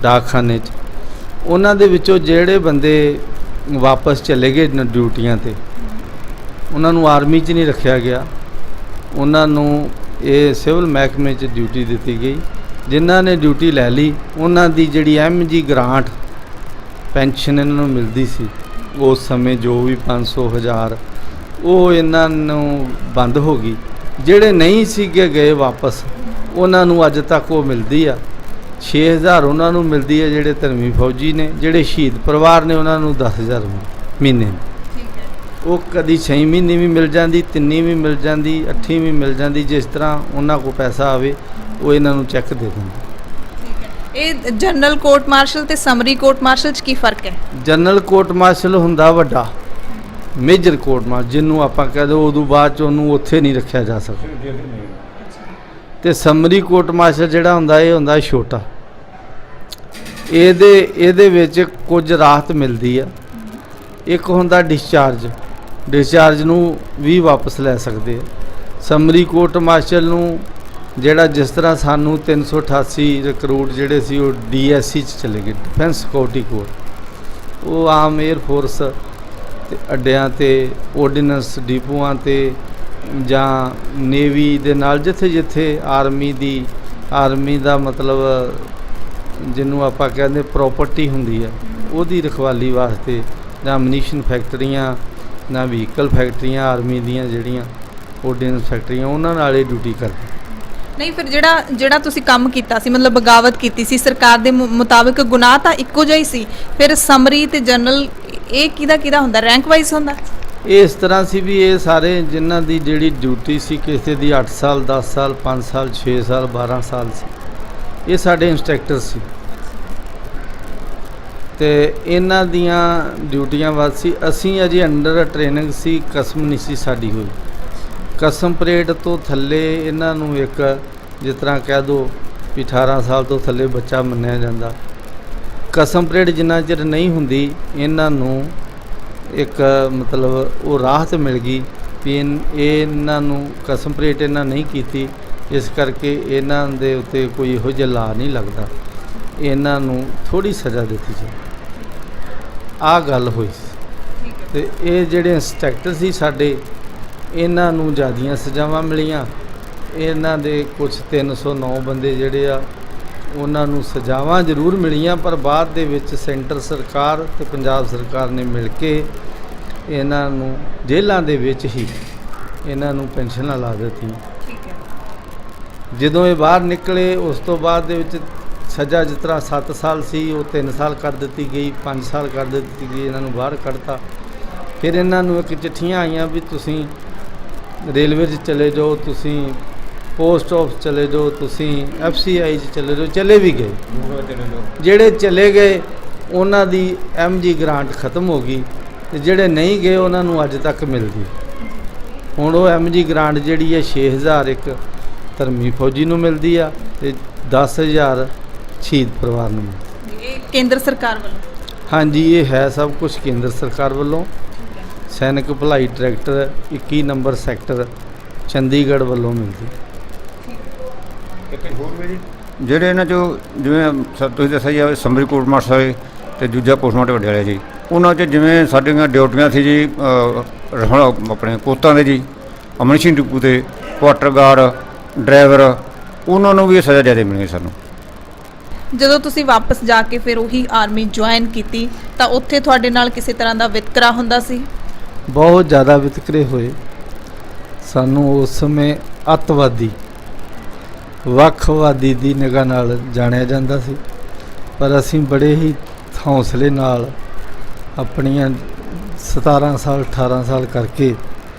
ਡਾਕਖਾਨੇ 'ਚ। ਉਹਨਾਂ ਦੇ ਵਿੱਚੋਂ ਜਿਹੜੇ ਬੰਦੇ ਵਾਪਸ ਚਲੇ ਗਏ ਡਿਊਟੀਆਂ 'ਤੇ, ਉਹਨਾਂ ਨੂੰ ਆਰਮੀ 'ਚ ਨਹੀਂ ਰੱਖਿਆ ਗਿਆ, ਉਹਨਾਂ ਨੂੰ ਇਹ ਸਿਵਲ ਮਹਿਕਮੇ 'ਚ ਡਿਊਟੀ ਦਿੱਤੀ ਗਈ। ਜਿਨ੍ਹਾਂ ਨੇ ਡਿਊਟੀ ਲੈ ਲਈ ਉਹਨਾਂ ਦੀ ਜਿਹੜੀ MG ਗ੍ਰਾਂਟ ਪੈਨਸ਼ਨ ਇਹਨਾਂ ਨੂੰ ਮਿਲਦੀ ਸੀ ਉਸ ਸਮੇਂ, ਜੋ ਵੀ 500,000, ਉਹ ਇਹਨਾਂ ਨੂੰ ਬੰਦ ਹੋ ਗਈ। ਜਿਹੜੇ ਨਹੀਂ ਸੀਗੇ ਗਏ ਵਾਪਸ, ਉਹਨਾਂ ਨੂੰ ਅੱਜ ਤੱਕ ਉਹ ਮਿਲਦੀ ਆ। 6,000 ਉਹਨਾਂ ਨੂੰ ਮਿਲਦੀ ਹੈ ਜਿਹੜੇ ਧਰਮੀ ਫੌਜੀ ਨੇ। ਜਿਹੜੇ ਸ਼ਹੀਦ ਪਰਿਵਾਰ ਨੇ ਉਹਨਾਂ ਨੂੰ 10,000 ਮਹੀਨੇ। ਉਹ ਕਦੀ 6 ਮਹੀਨੇ ਵੀ ਮਿਲ ਜਾਂਦੀ, 3 ਵੀ ਮਿਲ ਜਾਂਦੀ, 8 ਵੀ ਮਿਲ ਜਾਂਦੀ। ਜਿਸ ਤਰ੍ਹਾਂ ਉਹਨਾਂ ਕੋਲ ਪੈਸਾ ਆਵੇ ਉਹ ਇਹਨਾਂ ਨੂੰ ਚੈੱਕ ਦੇ ਦਿੰਦੇ। ਇਹ ਜਨਰਲ ਕੋਰਟ ਮਾਰਸ਼ਲ ਤੇ ਸਮਰੀ ਕੋਰਟ ਮਾਰਸ਼ਲ 'ਚ ਕੀ ਫਰਕ ਹੈ? ਜਨਰਲ ਕੋਰਟ ਮਾਰਸ਼ਲ ਹੁੰਦਾ ਵੱਡਾ, ਮੇਜਰ ਕੋਰਟ ਮਾਰਸ਼ਲ ਜਿਹਨੂੰ ਆਪਾਂ ਕਹਿ ਦਿਓ ਉਦੋਂ ਬਾਅਦ 'ਚ ਉਹਨੂੰ ਉੱਥੇ ਨਹੀਂ ਰੱਖਿਆ ਜਾ ਸਕਦਾ। ਤੇ ਸਮਰੀ ਕੋਰਟ ਮਾਰਸ਼ਲ ਜਿਹੜਾ ਹੁੰਦਾ ਇਹ ਹੁੰਦਾ ਛੋਟਾ। ਇਹਦੇ ਵਿੱਚ ਕੁਝ ਰਾਹਤ ਮਿਲਦੀ ਆ। ਇੱਕ ਹੁੰਦਾ ਡਿਸਚਾਰਜ ਨੂੰ ਵੀ ਵਾਪਸ ਲੈ ਸਕਦੇ ਆ। ਸਮਰੀ ਕੋਰਟ ਮਾਰਸ਼ਲ ਨੂੰ ਜਿਹੜਾ ਜਿਸ ਤਰ੍ਹਾਂ ਸਾਨੂੰ 388 ਰਿਕਰੂਟ ਜਿਹੜੇ ਸੀ ਉਹ DSC 'ਚ ਚਲੇ ਗਏ, ਡਿਫੈਂਸ ਸਿਕਿਉਰਿਟੀ ਕੋਰ, ਉਹ ਆਮ 에ਅਰ ਫੋਰਸ ਤੇ ਅੱਡਿਆਂ ਤੇ ਆਰਡੀਨੈਂਸ ਡਿਪੂਆਂ ਤੇ ਜਾਂ ਨੇਵੀ ਦੇ ਨਾਲ ਜਿੱਥੇ ਆਰਮੀ ਦਾ ਮਤਲਬ ਜਿਹਨੂੰ ਆਪਾਂ ਕਹਿੰਦੇ ਪ੍ਰੋਪਰਟੀ ਹੁੰਦੀ ਆ ਉਹਦੀ ਰਖਵਾਲੀ ਵਾਸਤੇ, ਜਾਂ ਮਨੀਸ਼ਨ ਫੈਕਟਰੀਆਂ ਜਾਂ ਵਹੀਕਲ ਫੈਕਟਰੀਆਂ ਆਰਮੀ ਦੀਆਂ ਜਿਹੜੀਆਂ ਆਰਡੀਨੈਂਸ ਫੈਕਟਰੀਆਂ ਉਹਨਾਂ ਨਾਲ ਇਹ ਡਿਊਟੀ ਕਰਦੇ। ਨਹੀਂ ਫਿਰ ਜਿਹੜਾ ਤੁਸੀਂ ਕੰਮ ਕੀਤਾ ਸੀ, ਮਤਲਬ ਬਗਾਵਤ ਕੀਤੀ ਸੀ ਸਰਕਾਰ ਦੇ ਮੁਤਾਬਿਕ, ਗੁਨਾਹ ਤਾਂ ਇੱਕੋ ਜਿਹਾ ਹੀ ਸੀ। ਫਿਰ ਸਮਰੀ ਤੇ ਜਨਰਲ ਇਹ ਕਿਹਦਾ ਹੁੰਦਾ, ਰੈਂਕ ਵਾਈਜ਼ ਹੁੰਦਾ? ਇਹ ਇਸ ਤਰ੍ਹਾਂ ਸੀ ਵੀ ਇਹ ਸਾਰੇ ਜਿਨ੍ਹਾਂ ਦੀ ਜਿਹੜੀ ਡਿਊਟੀ ਸੀ, ਕਿਸੇ ਦੀ 8 ਸਾਲ 10 ਸਾਲ 5 ਸਾਲ 6 ਸਾਲ 12 ਸਾਲ ਸੀ, ਇਹ ਸਾਡੇ ਇੰਸਟ੍ਰਕਟਰ ਸੀ ਤੇ ਇਹਨਾਂ ਦੀਆਂ ਡਿਊਟੀਆਂ ਵੱਧ ਸੀ। ਅਸੀਂ ਅਜੇ ਅੰਡਰ ਟ੍ਰੇਨਿੰਗ ਸੀ, ਕਸਮ ਨਹੀਂ ਸੀ ਸਾਡੀ ਹੋਈ। ਕਸਮ ਪਰੇਡ ਤੋਂ ਥੱਲੇ ਇਹਨਾਂ ਨੂੰ ਇੱਕ ਜਿਸ ਤਰ੍ਹਾਂ ਕਹਿ ਦਿਓ ਵੀ 18 ਸਾਲ ਤੋਂ ਥੱਲੇ ਬੱਚਾ ਮੰਨਿਆ ਜਾਂਦਾ। ਕਸਮ ਪਰੇਡ ਜਿੰਨਾ ਚਿਰ ਨਹੀਂ ਹੁੰਦੀ ਇਹਨਾਂ ਨੂੰ ਇੱਕ ਮਤਲਬ ਉਹ ਰਾਹਤ ਮਿਲ ਗਈ ਵੀ ਇਹਨਾਂ ਨੂੰ ਕਸਮ ਪਰੇਡ ਇਹਨਾਂ ਨਹੀਂ ਕੀਤੀ, ਇਸ ਕਰਕੇ ਇਹਨਾਂ ਦੇ ਉੱਤੇ ਕੋਈ ਇਹੋ ਜਿਹਾ ਲਾ ਨਹੀਂ ਲੱਗਦਾ, ਇਹਨਾਂ ਨੂੰ ਥੋੜ੍ਹੀ ਸਜ਼ਾ ਦਿੱਤੀ ਸੀ। ਆਹ ਗੱਲ ਹੋਈ ਸੀ। ਤੇ ਇਹ ਜਿਹੜੇ ਇੰਸਟ੍ਰਕਟਰ ਸੀ ਸਾਡੇ, ਇਹਨਾਂ ਨੂੰ ਜ਼ਿਆਦੀਆਂ ਸਜ਼ਾਵਾਂ ਮਿਲੀਆਂ। ਇਹਨਾਂ ਦੇ ਕੁਝ 309 ਬੰਦੇ ਜਿਹੜੇ ਆ ਉਹਨਾਂ ਨੂੰ ਸਜ਼ਾਵਾਂ ਜ਼ਰੂਰ ਮਿਲੀਆਂ, ਪਰ ਬਾਅਦ ਦੇ ਵਿੱਚ ਸੈਂਟਰ ਸਰਕਾਰ ਤੇ ਪੰਜਾਬ ਸਰਕਾਰ ਨੇ ਮਿਲ ਕੇ ਇਹਨਾਂ ਨੂੰ ਜੇਲ੍ਹਾਂ ਦੇ ਵਿੱਚ ਹੀ ਇਹਨਾਂ ਨੂੰ ਪੈਨਸ਼ਨਾਂ ਲਾ ਦਿੱਤੀਆਂ। ਜਦੋਂ ਇਹ ਬਾਹਰ ਨਿਕਲੇ ਉਸ ਤੋਂ ਬਾਅਦ ਦੇ ਵਿੱਚ ਸਜ਼ਾ ਜਿਸ ਤਰ੍ਹਾਂ 7 ਸਾਲ ਸੀ ਉਹ 3 ਸਾਲ ਕਰ ਦਿੱਤੀ ਗਈ, 5 ਸਾਲ ਕਰ ਦਿੱਤੀ ਗਈ, ਇਹਨਾਂ ਨੂੰ ਬਾਹਰ ਕੱਢਤਾ। ਫਿਰ ਇਹਨਾਂ ਨੂੰ ਇੱਕ ਚਿੱਠੀਆਂ ਆਈਆਂ ਵੀ ਤੁਸੀਂ ਰੇਲਵੇ 'ਚ ਚਲੇ ਜਾਓ, ਤੁਸੀਂ ਪੋਸਟ ਆਫਿਸ ਚਲੇ ਜਾਓ, ਤੁਸੀਂ FCI 'ਚ ਚਲੇ ਜਾਓ। ਚਲੇ ਵੀ ਗਏ, ਜਿਹੜੇ ਚਲੇ ਗਏ ਉਹਨਾਂ ਦੀ MG ਗ੍ਰਾਂਟ ਖਤਮ ਹੋ ਗਈ ਤੇ ਜਿਹੜੇ ਨਹੀਂ ਗਏ ਉਹਨਾਂ ਨੂੰ ਅੱਜ ਤੱਕ ਮਿਲਦੀ। ਹੁਣ ਉਹ MG ਗ੍ਰਾਂਟ ਜਿਹੜੀ ਹੈ 6000 ਇੱਕ ਧਰਮੀ ਫੌਜੀ ਨੂੰ ਮਿਲਦੀ ਆ ਤੇ 10000 ਸ਼ਹੀਦ ਪਰਿਵਾਰ ਨੂੰ ਮਿਲਦੀ। ਇਹ ਕੇਂਦਰ ਸਰਕਾਰ ਵੱਲੋਂ? ਹਾਂਜੀ, ਇਹ ਹੈ ਸਭ ਕੁਝ ਕੇਂਦਰ ਸਰਕਾਰ ਵੱਲੋਂ। ਸੈਨਿਕ ਭਲਾਈ ਡਾਇਰੈਕਟਰ 21 ਨੰਬਰ ਸੈਕਟਰ ਚੰਡੀਗੜ੍ਹ ਵੱਲੋਂ ਮਿਲਦੀ। ਜਿਹੜੇ ਇਹਨਾਂ 'ਚੋਂ ਜਿਵੇਂ ਤੁਸੀਂ ਦੱਸਿਆ ਜੀ ਸਮਰੀ ਕੋਰਟ ਮਾਰਸ਼ਲ ਹੋਏ ਅਤੇ ਦੂਜਾ ਪੋਸਟਮਾਰਟਮ ਵੱਡੇ ਵਾਲੇ ਜੀ, ਉਹਨਾਂ 'ਚ ਜਿਵੇਂ ਸਾਡੀਆਂ ਡਿਊਟੀਆਂ ਸੀ ਜੀ ਆਪਣੇ ਕੋਤਾਂ ਦੇ ਜੀ, ਅਮਨਸ਼ੀ ਡਿਪੂ 'ਤੇ ਕੁਆਟਰ ਗਾਰਡ, ਡਰਾਈਵਰ, ਉਹਨਾਂ ਨੂੰ ਵੀ ਇਹ ਸਜ਼ਾ ਜ਼ਿਆਦਾ ਮਿਲੀ ਸਾਨੂੰ। ਜਦੋਂ ਤੁਸੀਂ ਵਾਪਸ ਜਾ ਕੇ ਫਿਰ ਉਹੀ ਆਰਮੀ ਜੁਆਇਨ ਕੀਤੀ ਤਾਂ ਉੱਥੇ ਤੁਹਾਡੇ ਨਾਲ ਕਿਸੇ ਤਰ੍ਹਾਂ ਦਾ ਵਿਤਕਰਾ ਹੁੰਦਾ ਸੀ? ਬਹੁਤ ਜ਼ਿਆਦਾ ਵਿਤਕਰੇ ਹੋਏ। ਸਾਨੂੰ ਉਸ ਸਮੇਂ ਅੱਤਵਾਦੀ, ਵੱਖਵਾਦੀ ਦੀ ਨਿਗਾਹ ਨਾਲ ਜਾਣਿਆ ਜਾਂਦਾ ਸੀ, ਪਰ ਅਸੀਂ ਬੜੇ ਹੀ ਹੌਸਲੇ ਨਾਲ ਆਪਣੀਆਂ 17 ਸਾਲ 18 ਸਾਲ ਕਰਕੇ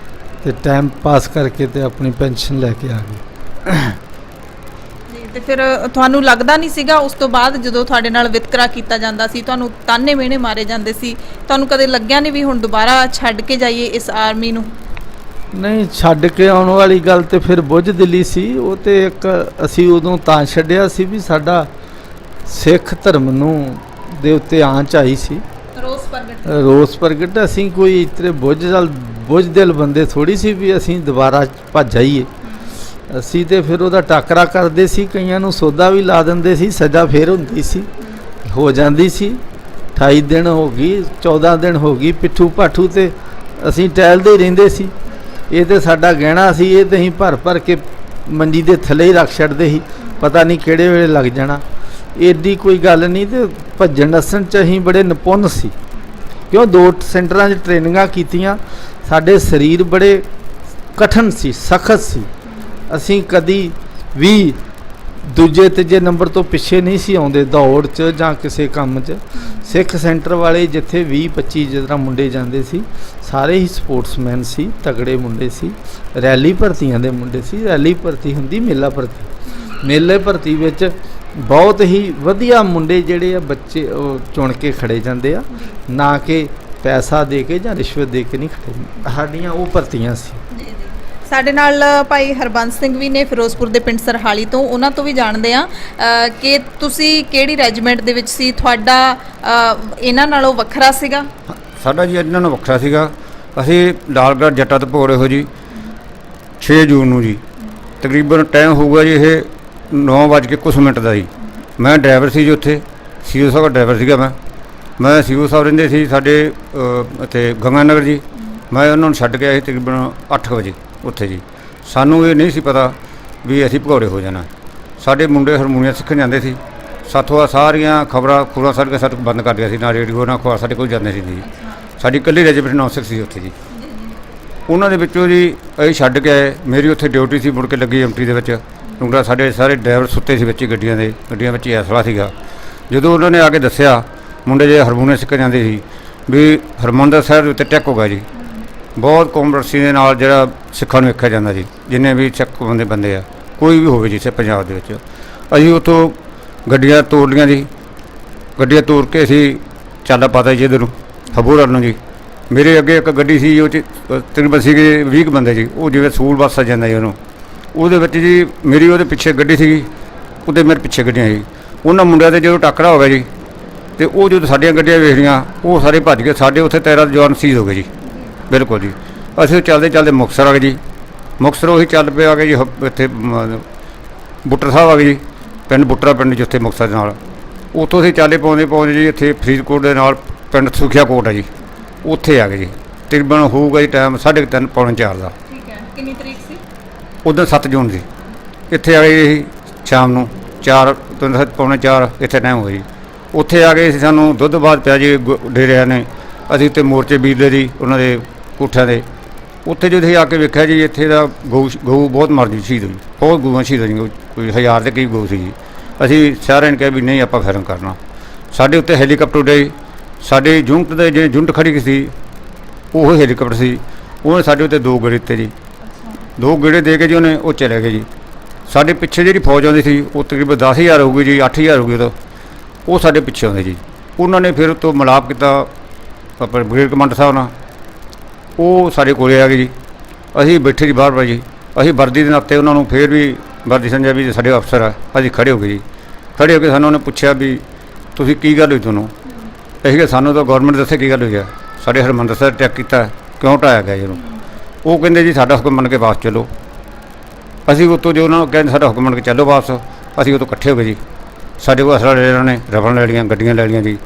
ਤੇ ਟਾਈਮ ਪਾਸ ਕਰਕੇ ਤੇ ਆਪਣੀ ਪੈਨਸ਼ਨ ਲੈ ਕੇ ਆ ਗਏ। ਤੇ ਫਿਰ ਤੁਹਾਨੂੰ ਲੱਗਦਾ ਨਹੀਂ ਸੀਗਾ ਉਸ ਤੋਂ ਬਾਅਦ ਜਦੋਂ ਤੁਹਾਡੇ ਨਾਲ ਵਿਤਕਰਾ ਕੀਤਾ ਜਾਂਦਾ ਸੀ, ਤੁਹਾਨੂੰ ਤਾਨੇ ਮਿਹਣੇ ਮਾਰੇ ਜਾਂਦੇ ਸੀ, ਤੁਹਾਨੂੰ ਕਦੇ ਲੱਗਿਆ ਨਹੀਂ ਵੀ ਹੁਣ ਦੁਬਾਰਾ ਛੱਡ ਕੇ ਜਾਈਏ ਇਸ ਆਰਮੀ ਨੂੰ? ਨਹੀਂ, ਛੱਡ ਕੇ ਆਉਣ ਵਾਲੀ ਗੱਲ ਤੇ ਫਿਰ ਬੁੱਝਦਿਲੀ ਸੀ। ਉਹ ਤੇ ਇੱਕ ਅਸੀਂ ਉਦੋਂ ਤਾਂ ਛੱਡਿਆ ਸੀ ਵੀ ਸਾਡਾ ਸਿੱਖ ਧਰਮ ਨੂੰ ਦੇ ਉੱਤੇ ਆਂਚ ਆਈ ਸੀ, ਰੋਸ ਪ੍ਰਗਟ। ਅਸੀਂ ਕੋਈ ਇਤਨੇ ਬੁੱਝਦਿਲ ਬੰਦੇ ਥੋੜੀ ਸੀ ਵੀ ਅਸੀਂ ਦੁਬਾਰਾ ਭੱਜ ਜਾਈਏ। ਅਸੀਂ ਤੇ ਫਿਰ ਉਹਦਾ ਟਾਕਰਾ ਕਰਦੇ ਸੀ, ਕਈਆਂ ਨੂੰ ਸੌਦਾ ਵੀ ਲਾ ਦਿੰਦੇ ਸੀ, ਸਜ਼ਾ ਫਿਰ ਹੁੰਦੀ ਸੀ, ਹੋ ਜਾਂਦੀ ਸੀ। 28 ਦਿਨ ਹੋ ਗਈ, 14 ਦਿਨ ਹੋ ਗਈ, ਪਿੱਠੂ ਪਾਠੂ ਤੇ ਅਸੀਂ ਟਹਿਲਦੇ ਹੀ ਰਹਿੰਦੇ ਸੀ। ਇਹ ਤੇ ਸਾਡਾ ਗਹਿਣਾ ਸੀ, ਇਹ ਤੇ ਅਸੀਂ ਭਰ ਕੇ ਮੰਜੀ ਦੇ ਥੱਲੇ ਹੀ ਰੱਖ ਛੱਡਦੇ ਸੀ, ਪਤਾ ਨਹੀਂ ਕਿਹੜੇ ਵੇਲੇ ਲੱਗ ਜਾਣਾ। ਐਡੀ ਕੋਈ ਗੱਲ ਨਹੀਂ। ਤੇ ਭੱਜਣ ਨੱਸਣ 'ਚ ਅਸੀਂ ਬੜੇ ਨਿਪੁੰਨ ਸੀ, ਕਿਉਂ 2 ਸੈਂਟਰਾਂ 'ਚ ਟ੍ਰੇਨਿੰਗਾਂ ਕੀਤੀਆਂ। ਸਾਡੇ ਸਰੀਰ ਬੜੇ ਕਠਨ ਸੀ, ਸਖਤ ਸੀ। ਅਸੀਂ ਕਦੀ ਵੀ ਦੂਜੇ ਤੀਜੇ ਨੰਬਰ ਤੋਂ ਪਿੱਛੇ ਨਹੀਂ ਸੀ ਆਉਂਦੇ ਦੌੜ 'ਚ ਜਾਂ ਕਿਸੇ ਕੰਮ 'ਚ। ਸਿੱਖ ਸੈਂਟਰ ਵਾਲੇ ਜਿੱਥੇ 20-25 ਜਿਸ ਤਰ੍ਹਾਂ ਮੁੰਡੇ ਜਾਂਦੇ ਸੀ, ਸਾਰੇ ਹੀ ਸਪੋਰਟਸਮੈਨ ਸੀ, ਤਗੜੇ ਮੁੰਡੇ ਸੀ, ਰੈਲੀ ਭਰਤੀਆਂ ਦੇ ਮੁੰਡੇ ਸੀ। ਰੈਲੀ ਭਰਤੀ ਹੁੰਦੀ ਮੇਲਾ ਭਰਤੀ, ਮੇਲੇ ਭਰਤੀ ਵਿੱਚ ਬਹੁਤ ਹੀ ਵਧੀਆ ਮੁੰਡੇ ਜਿਹੜੇ ਆ ਬੱਚੇ ਉਹ ਚੁਣ ਕੇ ਖੜੇ ਜਾਂਦੇ ਆ, ਨਾ ਕਿ ਪੈਸਾ ਦੇ ਕੇ ਜਾਂ ਰਿਸ਼ਵਤ ਦੇ ਕੇ ਨਹੀਂ ਖੜੇ। ਸਾਡੀਆਂ ਉਹ ਭਰਤੀਆਂ ਸੀ। ਸਾਡੇ ਨਾਲ ਭਾਈ ਹਰਬੰਸ ਸਿੰਘ ਵੀ ਨੇ ਫਿਰੋਜ਼ਪੁਰ ਦੇ ਪਿੰਡ ਸਰਹਾਲੀ ਤੋਂ, ਉਹਨਾਂ ਤੋਂ ਵੀ ਜਾਣਦੇ ਆ ਕਿ ਤੁਸੀਂ ਕਿਹੜੀ ਰੈਜੀਮੈਂਟ ਦੇ ਵਿੱਚ ਸੀ, ਤੁਹਾਡਾ ਇਹਨਾਂ ਨਾਲੋਂ ਵੱਖਰਾ ਸੀਗਾ? ਸਾਡਾ ਜੀ ਇਹਨਾਂ ਨਾਲੋਂ ਵੱਖਰਾ ਸੀਗਾ। ਅਸੀਂ ਲਾਲਗੜ੍ਹ ਜੱਟਾਂ ਤੋਂ ਭੋਰੇ ਹੋ ਜੀ 6 ਜੂਨ ਨੂੰ ਜੀ, ਤਕਰੀਬਨ ਟਾਈਮ ਹੋਊਗਾ ਜੀ ਇਹ 9:00 ਕੁਛ ਮਿੰਟ ਦਾ ਜੀ। ਮੈਂ ਡਰਾਈਵਰ ਸੀ ਜੀ, ਉੱਥੇ ਸੀਓ ਸਾਹਿਬ ਦਾ ਡਰਾਈਵਰ ਸੀਗਾ। ਮੈਂ ਸੀਓ ਸਾਹਿਬ ਰਹਿੰਦੇ ਸੀ ਸਾਡੇ ਇੱਥੇ ਗੰਗਾ ਨਗਰ ਜੀ। ਮੈਂ ਉਹਨਾਂ ਨੂੰ ਛੱਡ ਕੇ ਆਇਆ ਸੀ ਤਕਰੀਬਨ 8 ਵਜੇ ਉੱਥੇ ਜੀ। ਸਾਨੂੰ ਇਹ ਨਹੀਂ ਸੀ ਪਤਾ ਵੀ ਅਸੀਂ ਭਗੌੜੇ ਹੋ ਜਾਣਾ। ਸਾਡੇ ਮੁੰਡੇ ਹਾਰਮੋਨੀਅਮ ਸਿੱਖਣ ਜਾਂਦੇ ਸੀ, ਸਾਥੋਂ ਸਾਰੀਆਂ ਖਬਰਾਂ ਸਾਰੀਆਂ ਸਾਡੇ ਬੰਦ ਕਰ ਦਿਆ ਸੀ, ਨਾ ਰੇਡੀਓ ਨਾ ਅਖਬਾਰ ਸਾਡੇ ਕੋਲ ਜਾਂਦੇ ਸੀ ਜੀ। ਸਾਡੀ ਇਕੱਲੀ ਰੈਜੀਮੈਂਟ 9 ਸੀ ਉੱਥੇ ਜੀ। ਉਹਨਾਂ ਦੇ ਵਿੱਚੋਂ ਜੀ ਅਸੀਂ ਛੱਡ ਕੇ ਆਏ, ਮੇਰੀ ਉੱਥੇ ਡਿਊਟੀ ਸੀ, ਮੁੜ ਕੇ ਲੱਗੀ ਐਮਟੀ ਦੇ ਵਿੱਚ। ਕਿਉਂਕਿ ਸਾਡੇ ਸਾਰੇ ਡਰਾਈਵਰ ਸੁੱਤੇ ਸੀ ਵਿੱਚ ਗੱਡੀਆਂ ਵਿੱਚ ਹੀ ਐਸਲਾ ਸੀਗਾ। ਜਦੋਂ ਉਹਨਾਂ ਨੇ ਆ ਕੇ ਦੱਸਿਆ, ਮੁੰਡੇ ਜੇ ਹਾਰਮੋਨੀਅਮ ਸਿੱਖਣ ਜਾਂਦੇ ਸੀ, ਵੀ ਹਰਿਮੰਦਰ ਸਾਹਿਬ ਦੇ ਉੱਤੇ ਟੈਕ ਹੋ ਗਿਆ ਜੀ। ਬਹੁਤ ਕੌਮਰਸੀ ਦੇ ਨਾਲ ਜਿਹੜਾ ਸਿੱਖਾਂ ਨੂੰ ਵੇਖਿਆ ਜਾਂਦਾ ਜੀ, ਜਿੰਨੇ ਵੀ ਸਿੱਖ ਬੰਦੇ ਆ, ਕੋਈ ਵੀ ਹੋਵੇ ਜੀ ਪੰਜਾਬ ਦੇ ਵਿੱਚ। ਅਸੀਂ ਉੱਥੋਂ ਗੱਡੀਆਂ ਤੋੜ ਲਈਆਂ ਜੀ। ਗੱਡੀਆਂ ਤੋੜ ਕੇ ਅਸੀਂ ਚੱਲ ਪਾਤਾ ਜੀ ਇੱਧਰ ਨੂੰ ਹਬੂਰ ਨੂੰ ਜੀ। ਮੇਰੇ ਅੱਗੇ ਇੱਕ ਗੱਡੀ ਸੀ, ਉਹ 'ਚ ਤਕਰੀਬਨ ਸੀਗੇ 20 ਬੱਸ ਜੀ। ਉਹ ਜਿਵੇਂ ਸਕੂਲ ਬੱਸ ਆ ਜਾਂਦਾ ਜੀ ਉਹਨੂੰ, ਉਹਦੇ ਵਿੱਚ ਜੀ ਮੇਰੀ ਉਹਦੇ ਪਿੱਛੇ ਗੱਡੀ ਸੀਗੀ, ਉਹਦੇ ਮੇਰੇ ਪਿੱਛੇ ਗੱਡੀਆਂ ਸੀ। ਉਹਨਾਂ ਮੁੰਡਿਆਂ ਦੇ ਜਦੋਂ ਟੱਕਰਾ ਹੋ ਗਿਆ ਜੀ, ਤੇ ਉਹ ਜਦੋਂ ਸਾਡੀਆਂ ਗੱਡੀਆਂ ਵੇਖ ਲਈਆਂ, ਉਹ ਸਾਰੇ ਭੱਜ ਗਏ। ਸਾਡੇ ਉੱਥੇ 13 ਜਵਾਨ ਸ਼ਹੀਦ ਹੋ ਗਏ ਜੀ। ਬਿਲਕੁਲ ਜੀ। ਅਸੀਂ ਚੱਲਦੇ ਮੁਕਤਸਰ ਆ ਗਏ ਜੀ। ਮੁਕਤਸਰ ਉਹੀ ਚੱਲ ਪਏ ਆ ਗਏ ਜੀ, ਇੱਥੇ ਬੁੱਟਰ ਸਾਹਿਬ ਆ ਗਏ ਜੀ, ਪਿੰਡ ਬੁੱਟਰਾ ਪਿੰਡ ਜਿੱਥੇ ਮੁਕਤਸਰ ਦੇ ਨਾਲ। ਉੱਥੋਂ ਅਸੀਂ ਚਾਲੇ ਪਾਉਂਦੇ ਜੀ ਇੱਥੇ ਫਰੀਦਕੋਟ ਦੇ ਨਾਲ ਪਿੰਡ ਸੁਖੀਆ ਕੋਟ ਆ ਜੀ, ਉੱਥੇ ਆ ਗਏ ਜੀ। ਤਕਰੀਬਨ ਹੋਊਗਾ ਜੀ ਟਾਈਮ 3:30 ਪੌਣੇ 4 ਦਾ। ਠੀਕ ਹੈ। ਕਿੰਨੀ ਤਰੀਕ ਸੀ? ਉਦੋਂ 7 ਜੂਨ ਸੀ। ਇੱਥੇ ਆ ਗਏ ਜੀ ਸ਼ਾਮ ਨੂੰ 4 ਪੌਣੇ 4 ਇੱਥੇ ਟਾਈਮ ਹੋਇਆ ਜੀ। ਉੱਥੇ ਆ ਗਏ ਸੀ, ਸਾਨੂੰ ਦੁੱਧ ਬਾਅਦ ਪਿਆ ਜੀ ਡੇਰਿਆਂ ਨੇ। ਅਸੀਂ ਉੱਥੇ ਮੋਰਚੇ ਬੀਜਦੇ ਜੀ ਉਹਨਾਂ ਦੇ ਕੋਠਿਆਂ ਦੇ। ਉੱਥੇ ਜਦੋਂ ਅਸੀਂ ਆ ਕੇ ਵੇਖਿਆ ਜੀ, ਇੱਥੇ ਦਾ ਗਊ ਬਹੁਤ ਮਰ ਗਈ, ਸ਼ਹੀਦ ਹੋਈ, ਬਹੁਤ ਗਊਆਂ ਸ਼ਹੀਦ ਹੋਈਆਂ, ਕੋਈ 1000 ਦੇ ਕਰੀਬ ਗਊ ਸੀ ਜੀ। ਅਸੀਂ ਸਾਰਿਆਂ ਨੇ ਕਿਹਾ ਵੀ ਨਹੀਂ ਆਪਾਂ ਫਾਇਰਿੰਗ ਕਰਨਾ। ਸਾਡੇ ਉੱਤੇ ਹੈਲੀਕਾਪਟਰ ਉੱਡੇ। ਸਾਡੇ ਯੂਨਿਟ ਦੇ ਜਿਹੜੇ ਯੂਨਿਟ ਖੜੀ ਸੀ, ਉਹ ਹੈਲੀਕਾਪਟਰ ਸੀ, ਉਹਨੇ ਸਾਡੇ ਉੱਤੇ 2 ਗੇੜੇ ਦਿੱਤੇ ਜੀ। 2 ਗੇੜੇ ਦੇ ਕੇ ਜੀ ਉਹਨੇ ਉਹ ਚਲੇ ਗਏ ਜੀ। ਸਾਡੇ ਪਿੱਛੇ ਜਿਹੜੀ ਫੌਜ ਆਉਂਦੀ ਸੀ, ਉਹ ਤਕਰੀਬਨ 10,000 ਹੋਊਗੀ ਜੀ, 8,000 ਹੋਊਗੀ ਉਦੋਂ। ਉਹ ਸਾਡੇ ਪਿੱਛੇ ਆਉਂਦੇ ਜੀ। ਉਹਨਾਂ ਨੇ ਫਿਰ ਤੋਂ ਮਿਲਾਪ ਕੀਤਾ ਆਪਣੇ ਬ੍ਰਿਗੇਡ ਕਮਾਂਡਰ ਸਾਹਿਬ ਨਾਲ। ਉਹ ਸਾਡੇ ਕੋਲੇ ਆ ਗਏ ਜੀ। ਅਸੀਂ ਬੈਠੇ ਜੀ ਬਾਹਰ ਜੀ। ਅਸੀਂ ਵਰਦੀ ਦੇ ਨਾਤੇ ਉਹਨਾਂ ਨੂੰ ਫਿਰ ਵੀ ਵਰਦੀ ਸਮਝਿਆ ਵੀ ਸਾਡੇ ਅਫਸਰ ਆ। ਅਸੀਂ ਖੜ੍ਹੇ ਹੋ ਗਏ ਜੀ। ਖੜ੍ਹੇ ਹੋ ਕੇ ਸਾਨੂੰ ਉਹਨੇ ਪੁੱਛਿਆ ਵੀ ਤੁਸੀਂ ਕੀ ਗੱਲ ਹੋਈ ਤੁਹਾਨੂੰ? ਅਸੀਂ ਕਿਹਾ ਸਾਨੂੰ ਤਾਂ ਗੌਰਮੈਂਟ ਦੱਸੇ ਕੀ ਗੱਲ ਹੋਈ ਆ, ਸਾਡੇ ਹਰਿਮੰਦਰ ਸਾਹਿਬ ਅਟੈਕ ਕੀਤਾ, ਕਿਉਂ ਢਾਇਆ ਗਿਆ ਜੀ ਉਹਨੂੰ? ਉਹ ਕਹਿੰਦੇ ਜੀ ਸਾਡਾ ਹੁਕਮ ਮੰਨ ਕੇ ਵਾਪਸ ਚੱਲੋ। ਅਸੀਂ ਉੱਤੋਂ ਜੋ ਉਹਨਾਂ ਨੂੰ ਕਹਿੰਦੇ ਸਾਡਾ ਹੁਕਮ ਮੰਨ ਕੇ ਚੱਲੋ ਵਾਪਸ, ਅਸੀਂ ਉਦੋਂ ਇਕੱਠੇ ਹੋ ਗਏ ਜੀ। ਸਾਡੇ ਕੋਲ ਅਸਲਾ ਲੈ ਲਿਆ, ਉਹਨਾਂ ਨੇ ਰਫਲ ਲੈ ਲਈਆਂ, ਗੱਡੀਆਂ ਲੈ ਲਈਆਂ ਜੀ।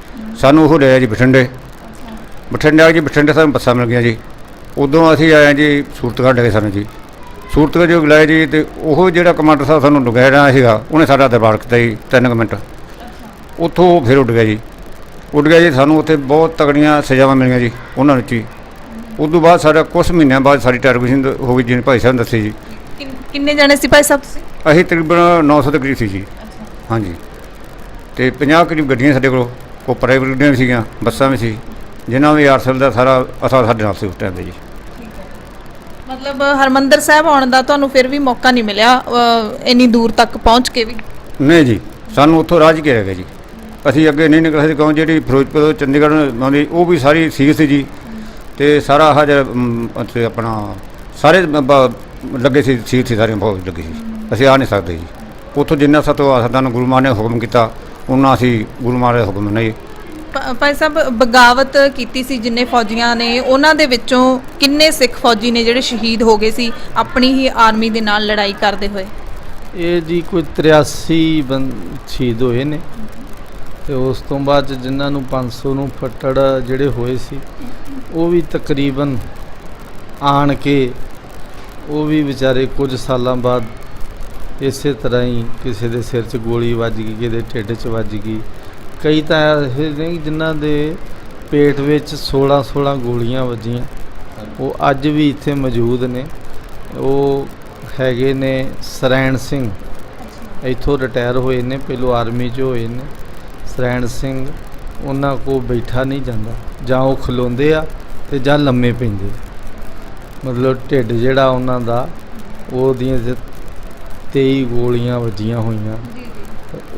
ਸਾਨੂੰ ਉਹ ਲਿਆ ਜੀ ਬਠਿੰਡੇ ਆ ਜੀ। ਬਠਿੰਡੇ ਸਾਨੂੰ ਬੱਸਾਂ ਮਿਲ ਗਈਆਂ ਜੀ। ਉਦੋਂ ਅਸੀਂ ਆਏ ਜੀ ਸੂਰਤਗੜ੍ਹ ਗਏ ਸਾਨੂੰ ਜੀ। ਸੂਰਤਗੜ੍ਹ ਜੋ ਲਾਏ ਜੀ, ਅਤੇ ਉਹ ਜਿਹੜਾ ਕਮਾਂਡਰ ਸਾਹਿਬ ਸਾਨੂੰ ਲੁਗਾਇਆ ਸੀਗਾ, ਉਹਨੇ ਸਾਡਾ ਦਰਬਾਰ ਕੀਤਾ ਜੀ 3 ਮਿੰਟ। ਉੱਥੋਂ ਫਿਰ ਉੱਡ ਗਿਆ ਜੀ। ਸਾਨੂੰ ਉੱਥੇ ਬਹੁਤ ਤਕੜੀਆਂ ਸਜ਼ਾਵਾਂ ਮਿਲੀਆਂ ਜੀ ਉਹਨਾਂ ਵਿੱਚ ਹੀ। ਉਸ ਤੋਂ ਬਾਅਦ ਸਾਡਾ ਕੁਛ ਮਹੀਨਿਆਂ ਬਾਅਦ ਸਾਡੀ ਟਰਮੀਨੇਸ਼ਨ ਹੋ ਗਈ, ਜਿਵੇਂ ਭਾਈ ਸਾਹਿਬ ਨੇ ਦੱਸੀ ਜੀ। ਕਿੰਨੇ ਜਾਣੇ ਸੀ ਭਾਈ ਸਾਹਿਬ ਤੁਸੀਂ? ਅਸੀਂ ਤਕਰੀਬਨ 900 ਦੇ ਕਰੀਬ ਸੀ ਜੀ। ਹਾਂਜੀ। ਅਤੇ 50 ਕਰੀਬ ਗੱਡੀਆਂ ਸਾਡੇ ਕੋਲ, ਉਹ ਪ੍ਰਾਈਵੇਟ ਗੱਡੀਆਂ ਵੀ ਸੀਗੀਆਂ, ਬੱਸਾਂ ਵੀ ਸੀ, ਜਿਨ੍ਹਾਂ ਵੀ ਆਰਸਲ ਦਾ ਸਾਰਾ ਅਸਾ ਸਾਡੇ ਨਾਲ ਸੀ ਉਸ ਟਾਈਮ 'ਤੇ ਜੀ। ਮਤਲਬ ਹਰਿਮੰਦਰ ਸਾਹਿਬ ਆਉਣ ਦਾ ਤੁਹਾਨੂੰ ਫਿਰ ਵੀ ਮੌਕਾ ਨਹੀਂ ਮਿਲਿਆ ਇੰਨੀ ਦੂਰ ਤੱਕ ਪਹੁੰਚ ਕੇ ਵੀ? ਨਹੀਂ ਜੀ, ਸਾਨੂੰ ਉੱਥੋਂ ਰਾਜ ਕੇ ਰਹਿ ਗਏ ਜੀ। ਅਸੀਂ ਅੱਗੇ ਨਹੀਂ ਨਿਕਲ ਸਕਦੇ, ਕਿਉਂ ਜਿਹੜੀ ਫਿਰੋਜ਼ਪੁਰ ਤੋਂ ਚੰਡੀਗੜ੍ਹ ਆਉਂਦੀ ਉਹ ਵੀ ਸਾਰੀ ਸੀਟ ਸੀ ਜੀ। ਅਤੇ ਸਾਰਾ ਆਹ ਜਿਹੜਾ ਉੱਥੇ ਆਪਣਾ ਸਾਰੇ ਲੱਗੇ ਸੀ, ਸੀਟ ਸੀ ਸਾਰੀਆਂ ਬਹੁਤ ਲੱਗੀ ਸੀ। ਅਸੀਂ ਆ ਨਹੀਂ ਸਕਦੇ ਜੀ ਉੱਥੋਂ। ਜਿੰਨਾ ਸਾਨੂੰ ਗੁਰੂ ਮਹਾਰਾਜ ਨੇ ਹੁਕਮ ਕੀਤਾ, ਉਹਨਾਂ ਅਸੀਂ ਗੁਰੂ ਮਹਾਰਾਜ ਦਾ ਹੁਕਮ ਨਹੀਂ। ਭਾਈ ਸਾਹਿਬ, ਬਗਾਵਤ ਕੀਤੀ ਸੀ ਜਿੰਨੇ ਫੌਜੀਆਂ ਨੇ, ਉਹਨਾਂ ਦੇ ਵਿੱਚੋਂ ਕਿੰਨੇ ਸਿੱਖ ਫੌਜੀ ਨੇ ਜਿਹੜੇ ਸ਼ਹੀਦ ਹੋ ਗਏ ਸੀ ਆਪਣੀ ਹੀ ਆਰਮੀ ਦੇ ਨਾਲ ਲੜਾਈ ਕਰਦੇ ਹੋਏ? ਇਹ ਜੀ ਕੋਈ 83 ਸ਼ਹੀਦ ਹੋਏ ਨੇ। ਅਤੇ ਉਸ ਤੋਂ ਬਾਅਦ ਜਿਨ੍ਹਾਂ ਨੂੰ 500 ਨੂੰ ਫੱਟੜ ਜਿਹੜੇ ਹੋਏ ਸੀ, ਉਹ ਵੀ ਤਕਰੀਬਨ ਆਣ ਕੇ ਉਹ ਵੀ ਵਿਚਾਰੇ ਕੁਝ ਸਾਲਾਂ ਬਾਅਦ ਇਸੇ ਤਰ੍ਹਾਂ ਹੀ ਕਿਸੇ ਦੇ ਸਿਰ 'ਚ ਗੋਲੀ ਵੱਜ ਗਈ, ਕਿਸੇ ਦੇ ਢਿੱਡ 'ਚ ਵੱਜ ਗਈ। ਕਈ ਤਾਂ ਇਹ ਨੇ ਜਿਨ੍ਹਾਂ ਦੇ ਪੇਟ ਵਿੱਚ 16 ਗੋਲੀਆਂ ਵੱਜੀਆਂ, ਉਹ ਅੱਜ ਵੀ ਇੱਥੇ ਮੌਜੂਦ ਨੇ। ਉਹ ਹੈਗੇ ਨੇ ਸਰੈਣ ਸਿੰਘ, ਇੱਥੋਂ ਰਿਟਾਇਰ ਹੋਏ ਨੇ, ਪਹਿਲੋਂ ਆਰਮੀ 'ਚ ਹੋਏ ਨੇ। ਸਰੈਣ ਸਿੰਘ, ਉਹਨਾਂ ਕੋਲ ਬੈਠਾ ਨਹੀਂ ਜਾਂਦਾ, ਜਾਂ ਉਹ ਖਲੋਂਦੇ ਆ ਅਤੇ ਜਾਂ ਲੰਮੇ ਪੈਂਦੇ। ਮਤਲਬ ਢਿੱਡ ਜਿਹੜਾ ਉਹਨਾਂ ਦਾ, ਉਹਦੀਆਂ 23 ਗੋਲੀਆਂ ਵੱਜੀਆਂ ਹੋਈਆਂ।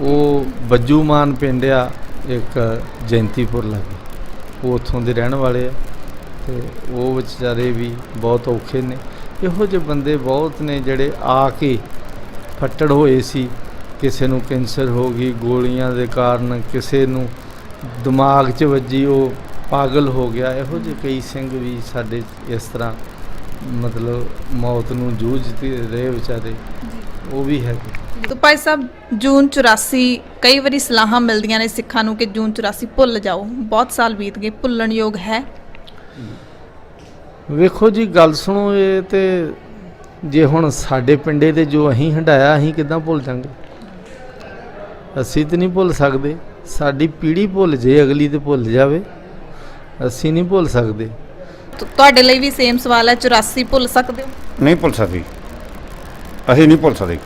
ਉਹ ਬੱਜੂਮਾਨ ਪਿੰਡ ਆ ਇੱਕ ਜੈਂਤੀਪੁਰ ਲਾਗੇ, ਉਹ ਉੱਥੋਂ ਦੇ ਰਹਿਣ ਵਾਲੇ ਆ ਤੇ ਉਹ ਵਿਚਾਰੇ ਵੀ ਬਹੁਤ ਔਖੇ ਨੇ। ਇਹੋ ਜਿਹੇ ਬੰਦੇ ਬਹੁਤ ਨੇ ਜਿਹੜੇ ਆ ਕੇ ਫੱਟੜ ਹੋਏ ਸੀ। ਕਿਸੇ ਨੂੰ ਕੈਂਸਰ ਹੋ ਗਈ ਗੋਲੀਆਂ ਦੇ ਕਾਰਨ, ਕਿਸੇ ਨੂੰ ਦਿਮਾਗ 'ਚ ਵੱਜੀ ਉਹ ਪਾਗਲ ਹੋ ਗਿਆ। ਇਹੋ ਜਿਹੇ ਕਈ ਸਿੰਘ ਵੀ ਸਾਡੇ ਇਸ ਤਰ੍ਹਾਂ ਮਤਲਬ ਮੌਤ ਨੂੰ ਜੂਝਦੇ ਰਹੇ ਵਿਚਾਰੇ, ਉਹ ਵੀ ਹੈਗੇ। ਤਾਂ ਭਾਈ ਸਾਹਿਬ ਜੂਨ 84 ਕਈ ਵਾਰੀ ਸਲਾਹਾਂ ਮਿਲਦੀਆਂ ਨੇ ਸਿੱਖਾਂ ਨੂੰ ਕਿ ਜੂਨ 84 ਭੁੱਲ ਜਾਓ, ਬਹੁਤ ਸਾਲ ਬੀਤ ਗਏ, ਭੁੱਲਣਯੋਗ ਹੈ? ਵੇਖੋ ਜੀ ਗੱਲ ਸੁਣੋ, ਇਹ ਤੇ ਜੇ ਹੁਣ ਸਾਡੇ ਪਿੰਡੇ ਦੇ ਜੋ ਅਸੀਂ ਹੰਢਾਇਆ ਅਸੀਂ ਕਿੱਦਾਂ ਭੁੱਲ ਜਾਂਗੇ? ਅਸੀਂ ਤਾਂ ਨਹੀਂ ਭੁੱਲ ਸਕਦੇ। ਸਾਡੀ ਪੀੜ੍ਹੀ ਭੁੱਲ ਜੇ, ਅਗਲੀ ਤੇ ਭੁੱਲ ਜਾਵੇ, ਅਸੀਂ ਨਹੀਂ ਭੁੱਲ ਸਕਦੇ। ਤੁਹਾਡੇ ਲਈ ਵੀ ਸੇਮ ਸਵਾਲ ਹੈ, 84 ਭੁੱਲ ਸਕਦੇ ਹੋ? ਨਹੀਂ ਭੁੱਲ ਸਕਦੀ, ਅਸੀਂ ਨਹੀਂ ਭੁੱਲ ਸਕਦੇ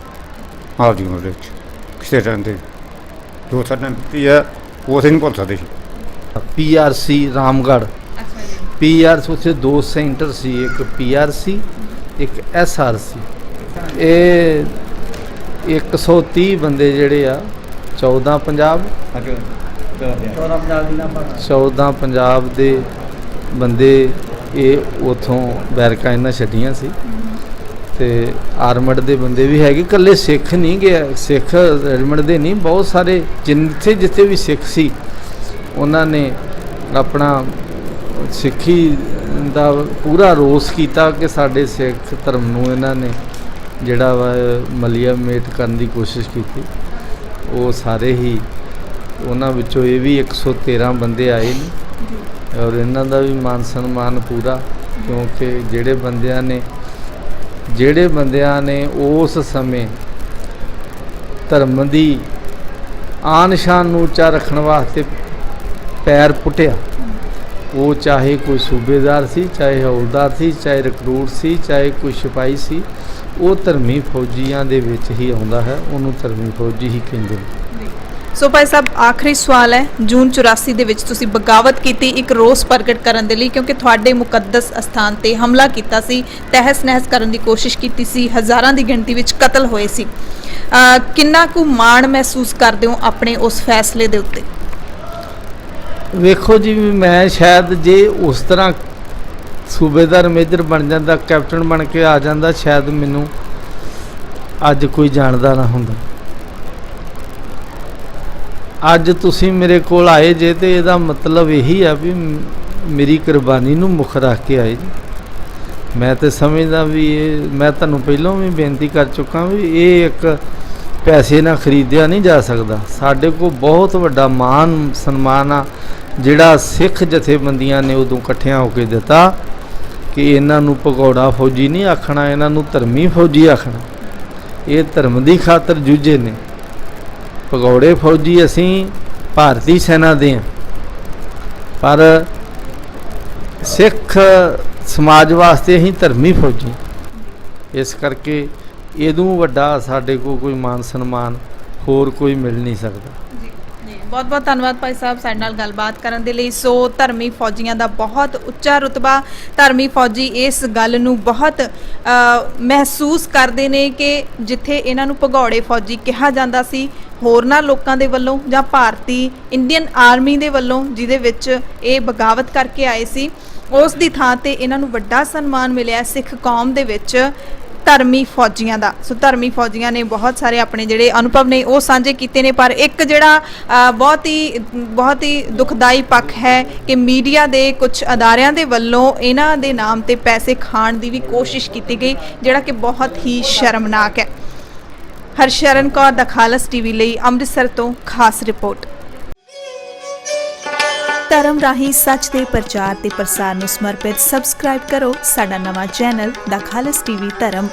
ਆਪ ਦੀ ਉਮਰ ਵਿੱਚ ਕਿਸੇ ਟਾਈਮ 'ਤੇ ਜੋ ਸਾਡਾ ਬੀਤੀ ਹੈ ਉਹ ਅਸੀਂ ਨਹੀਂ ਭੁੱਲ ਸਕਦੇ। PRC ਰਾਮਗੜ੍ਹ, PRC ਉੱਥੇ 2 ਸੈਂਟਰ ਸੀ, ਇੱਕ PRC ਇੱਕ SRC। ਇਹ 130 ਬੰਦੇ ਜਿਹੜੇ ਆ 14 ਪੰਜਾਬ 14 ਪੰਜਾਬ ਦੇ ਬੰਦੇ ਇਹ ਉੱਥੋਂ ਬੈਰਕਾਂ ਇਹਨਾਂ ਛੱਡੀਆਂ ਸੀ ਤੇ ਆਰਮਡ ਦੇ ਬੰਦੇ ਵੀ ਹੈਗੇ, ਇਕੱਲੇ ਸਿੱਖ ਨਹੀਂ ਗਿਆ, ਸਿੱਖ ਆਰਮਡ ਦੇ ਨਹੀਂ, ਬਹੁਤ ਸਾਰੇ ਜਿੱਥੇ ਵੀ ਸਿੱਖ ਸੀ ਉਹਨਾਂ ਨੇ ਆਪਣਾ ਸਿੱਖੀ ਦਾ ਪੂਰਾ ਰੋਸ ਕੀਤਾ ਕਿ ਸਾਡੇ ਸਿੱਖ ਧਰਮ ਨੂੰ ਇਹਨਾਂ ਨੇ ਜਿਹੜਾ ਵਾ ਮਲੀਆ ਮੇਟ ਕਰਨ ਦੀ ਕੋਸ਼ਿਸ਼ ਕੀਤੀ। ਉਹ ਸਾਰੇ ਹੀ ਉਹਨਾਂ ਵਿੱਚੋਂ ਇਹ ਵੀ 113 ਬੰਦੇ ਆਏ ਨੇ ਔਰ ਇਹਨਾਂ ਦਾ ਵੀ ਮਾਨ ਸਨਮਾਨ ਪੂਰਾ, ਕਿਉਂਕਿ ਜਿਹੜੇ ਬੰਦਿਆਂ ਨੇ ਉਸ ਸਮੇਂ ਧਰਮ ਦੀ ਆਨ ਸ਼ਾਨ ਨੂੰ ਉੱਚਾ ਰੱਖਣ ਵਾਸਤੇ ਪੈਰ ਪੁੱਟਿਆ, ਉਹ ਚਾਹੇ ਕੋਈ ਸੂਬੇਦਾਰ ਸੀ, ਚਾਹੇ ਹੌਲਦਾਰ ਸੀ, ਚਾਹੇ ਰਿਕਰੂਟ ਸੀ, ਚਾਹੇ ਕੋਈ ਸਿਪਾਹੀ ਸੀ, ਉਹ ਧਰਮੀ ਫੌਜੀਆਂ ਦੇ ਵਿੱਚ ਹੀ ਆਉਂਦਾ ਹੈ, ਉਹਨੂੰ ਧਰਮੀ ਫੌਜੀ ਹੀ ਕਹਿੰਦੇ ਨੇ। ਸੋ ਭਾਈ ਸਾਹਿਬ ਆਖਰੀ ਸਵਾਲ ਹੈ, ਜੂਨ 84 ਦੇ ਵਿੱਚ ਤੁਸੀਂ ਬਗਾਵਤ ਕੀਤੀ ਇੱਕ ਰੋਸ ਪ੍ਰਗਟ ਕਰਨ ਦੇ ਲਈ, ਕਿਉਂਕਿ ਤੁਹਾਡੇ ਮੁਕੱਦਸ ਅਸਥਾਨ ਤੇ ਹਮਲਾ ਕੀਤਾ ਸੀ, ਤਹਿਸ ਨਹਿਸ ਕਰਨ ਦੀ ਕੋਸ਼ਿਸ਼ ਕੀਤੀ ਸੀ, ਹਜ਼ਾਰਾਂ ਦੀ ਗਿਣਤੀ ਵਿੱਚ ਕਤਲ ਹੋਏ ਸੀ। ਕਿੰਨਾ ਕੁ ਮਾਣ ਮਹਿਸੂਸ ਕਰਦੇ ਹੋ ਆਪਣੇ ਉਸ ਫੈਸਲੇ ਦੇ ਉੱਤੇ? ਵੇਖੋ ਜੀ, ਮੈਂ ਸ਼ਾਇਦ ਜੇ ਉਸ ਤਰ੍ਹਾਂ ਸੂਬੇਦਾਰ ਮੇਜਰ ਬਣ ਜਾਂਦਾ, ਕੈਪਟਨ ਬਣ ਕੇ ਆ ਜਾਂਦਾ, ਸ਼ਾਇਦ ਮੈਨੂੰ ਅੱਜ ਕੋਈ ਜਾਣਦਾ ਨਾ ਹੁੰਦਾ। ਅੱਜ ਤੁਸੀਂ ਮੇਰੇ ਕੋਲ ਆਏ ਜੇ ਤੇ ਇਹਦਾ ਮਤਲਬ ਇਹੀ ਆ ਵੀ ਮੇਰੀ ਕੁਰਬਾਨੀ ਨੂੰ ਮੁੱਖ ਰੱਖ ਕੇ ਆਏ ਜੀ। ਮੈਂ ਤੇ ਸਮਝਦਾ ਵੀ ਇਹ, ਮੈਂ ਤੁਹਾਨੂੰ ਪਹਿਲਾਂ ਵੀ ਬੇਨਤੀ ਕਰ ਚੁੱਕਾ ਵੀ ਇਹ ਇੱਕ ਪੈਸੇ ਨਾਲ ਖਰੀਦਿਆ ਨਹੀਂ ਜਾ ਸਕਦਾ। ਸਾਡੇ ਕੋਲ ਬਹੁਤ ਵੱਡਾ ਮਾਣ ਸਨਮਾਨ ਆ ਜਿਹੜਾ ਸਿੱਖ ਜਥੇਬੰਦੀਆਂ ਨੇ ਉਦੋਂ ਇਕੱਠਿਆਂ ਹੋ ਕੇ ਦਿੱਤਾ ਕਿ ਇਹਨਾਂ ਨੂੰ ਭਗੌੜਾ ਫੌਜੀ ਨਹੀਂ ਆਖਣਾ, ਇਹਨਾਂ ਨੂੰ ਧਰਮੀ ਫੌਜੀ ਆਖਣਾ। ਇਹ ਧਰਮ ਦੀ ਖਾਤਰ ਜੂਝੇ ਨੇ। ਭਗੌੜੇ ਫੌਜੀ ਅਸੀਂ ਭਾਰਤੀ ਸੈਨਾ ਦੇ ਹਾਂ, ਪਰ ਸਿੱਖ ਸਮਾਜ ਵਾਸਤੇ ਅਸੀਂ ਧਰਮੀ ਫੌਜੀ। ਇਸ ਕਰਕੇ ਇਹਦੋਂ ਵੱਡਾ ਸਾਡੇ ਕੋਲ ਕੋਈ ਮਾਨ ਸਨਮਾਨ ਹੋਰ ਕੋਈ ਮਿਲ ਨਹੀਂ ਸਕਦਾ। ਬਹੁਤ ਬਹੁਤ ਧੰਨਵਾਦ ਭਾਈ ਸਾਹਿਬ ਸਾਡੇ ਨਾਲ ਗੱਲਬਾਤ ਕਰਨ ਦੇ ਲਈ। ਸੋ ਧਰਮੀ ਫੌਜੀਆਂ ਦਾ ਬਹੁਤ ਉੱਚਾ ਰੁਤਬਾ, ਧਰਮੀ ਫੌਜੀ ਇਸ ਗੱਲ ਨੂੰ ਬਹੁਤ ਮਹਿਸੂਸ ਕਰਦੇ ਨੇ ਕਿ ਜਿੱਥੇ ਇਹਨਾਂ ਨੂੰ ਭਗੌੜੇ ਫੌਜੀ ਕਿਹਾ ਜਾਂਦਾ ਸੀ ਹੋਰਨਾਂ ਲੋਕਾਂ ਦੇ ਵੱਲੋਂ ਜਾਂ ਭਾਰਤੀ ਇੰਡੀਅਨ ਆਰਮੀ ਦੇ ਵੱਲੋਂ ਜਿਹਦੇ ਵਿੱਚ ਇਹ ਬਗਾਵਤ ਕਰਕੇ ਆਏ ਸੀ, ਉਸ ਦੀ ਥਾਂ ਤੇ ਇਹਨਾਂ ਨੂੰ ਵੱਡਾ ਸਨਮਾਨ ਮਿਲਿਆ ਸਿੱਖ ਕੌਮ ਦੇ ਵਿੱਚ ਧਰਮੀ ਫੌਜੀਆਂ ਦਾ। ਸੋ ਧਰਮੀ ਫੌਜੀਆਂ ਨੇ ਬਹੁਤ ਸਾਰੇ ਆਪਣੇ ਜਿਹੜੇ ਅਨੁਭਵ ਨੇ ਉਹ ਸਾਂਝੇ ਕੀਤੇ ਨੇ, ਪਰ ਇੱਕ ਜਿਹੜਾ ਬਹੁਤ ਹੀ ਦੁਖਦਾਈ ਪੱਖ ਹੈ ਕਿ ਮੀਡੀਆ ਦੇ ਕੁਝ ਅਦਾਰਿਆਂ ਦੇ ਵੱਲੋਂ ਇਹਨਾਂ ਦੇ ਨਾਮ ਤੇ ਪੈਸੇ ਖਾਣ ਦੀ ਵੀ ਕੋਸ਼ਿਸ਼ ਕੀਤੀ ਗਈ, ਜਿਹੜਾ ਕਿ ਬਹੁਤ ਹੀ ਸ਼ਰਮਨਾਕ ਹੈ। ਹਰਸ਼ਰਨ ਕੌਰ ਦਾ ਖਾਲਸ ਟੀਵੀ ਲਈ ਅੰਮ੍ਰਿਤਸਰ ਤੋਂ ਖਾਸ ਰਿਪੋਰਟ। ਧਰਮ ਰਾਹੀਂ ਸੱਚ ਦੇ ਪ੍ਰਚਾਰ ਤੇ ਪ੍ਰਸਾਰ ਨੂੰ ਸਮਰਪਿਤ ਸਬਸਕ੍ਰਾਈਬ ਕਰੋ ਸਾਡਾ ਨਵਾਂ ਚੈਨਲ ਦਾ ਖਾਲਸ ਟੀਵੀ ਧਰਮ।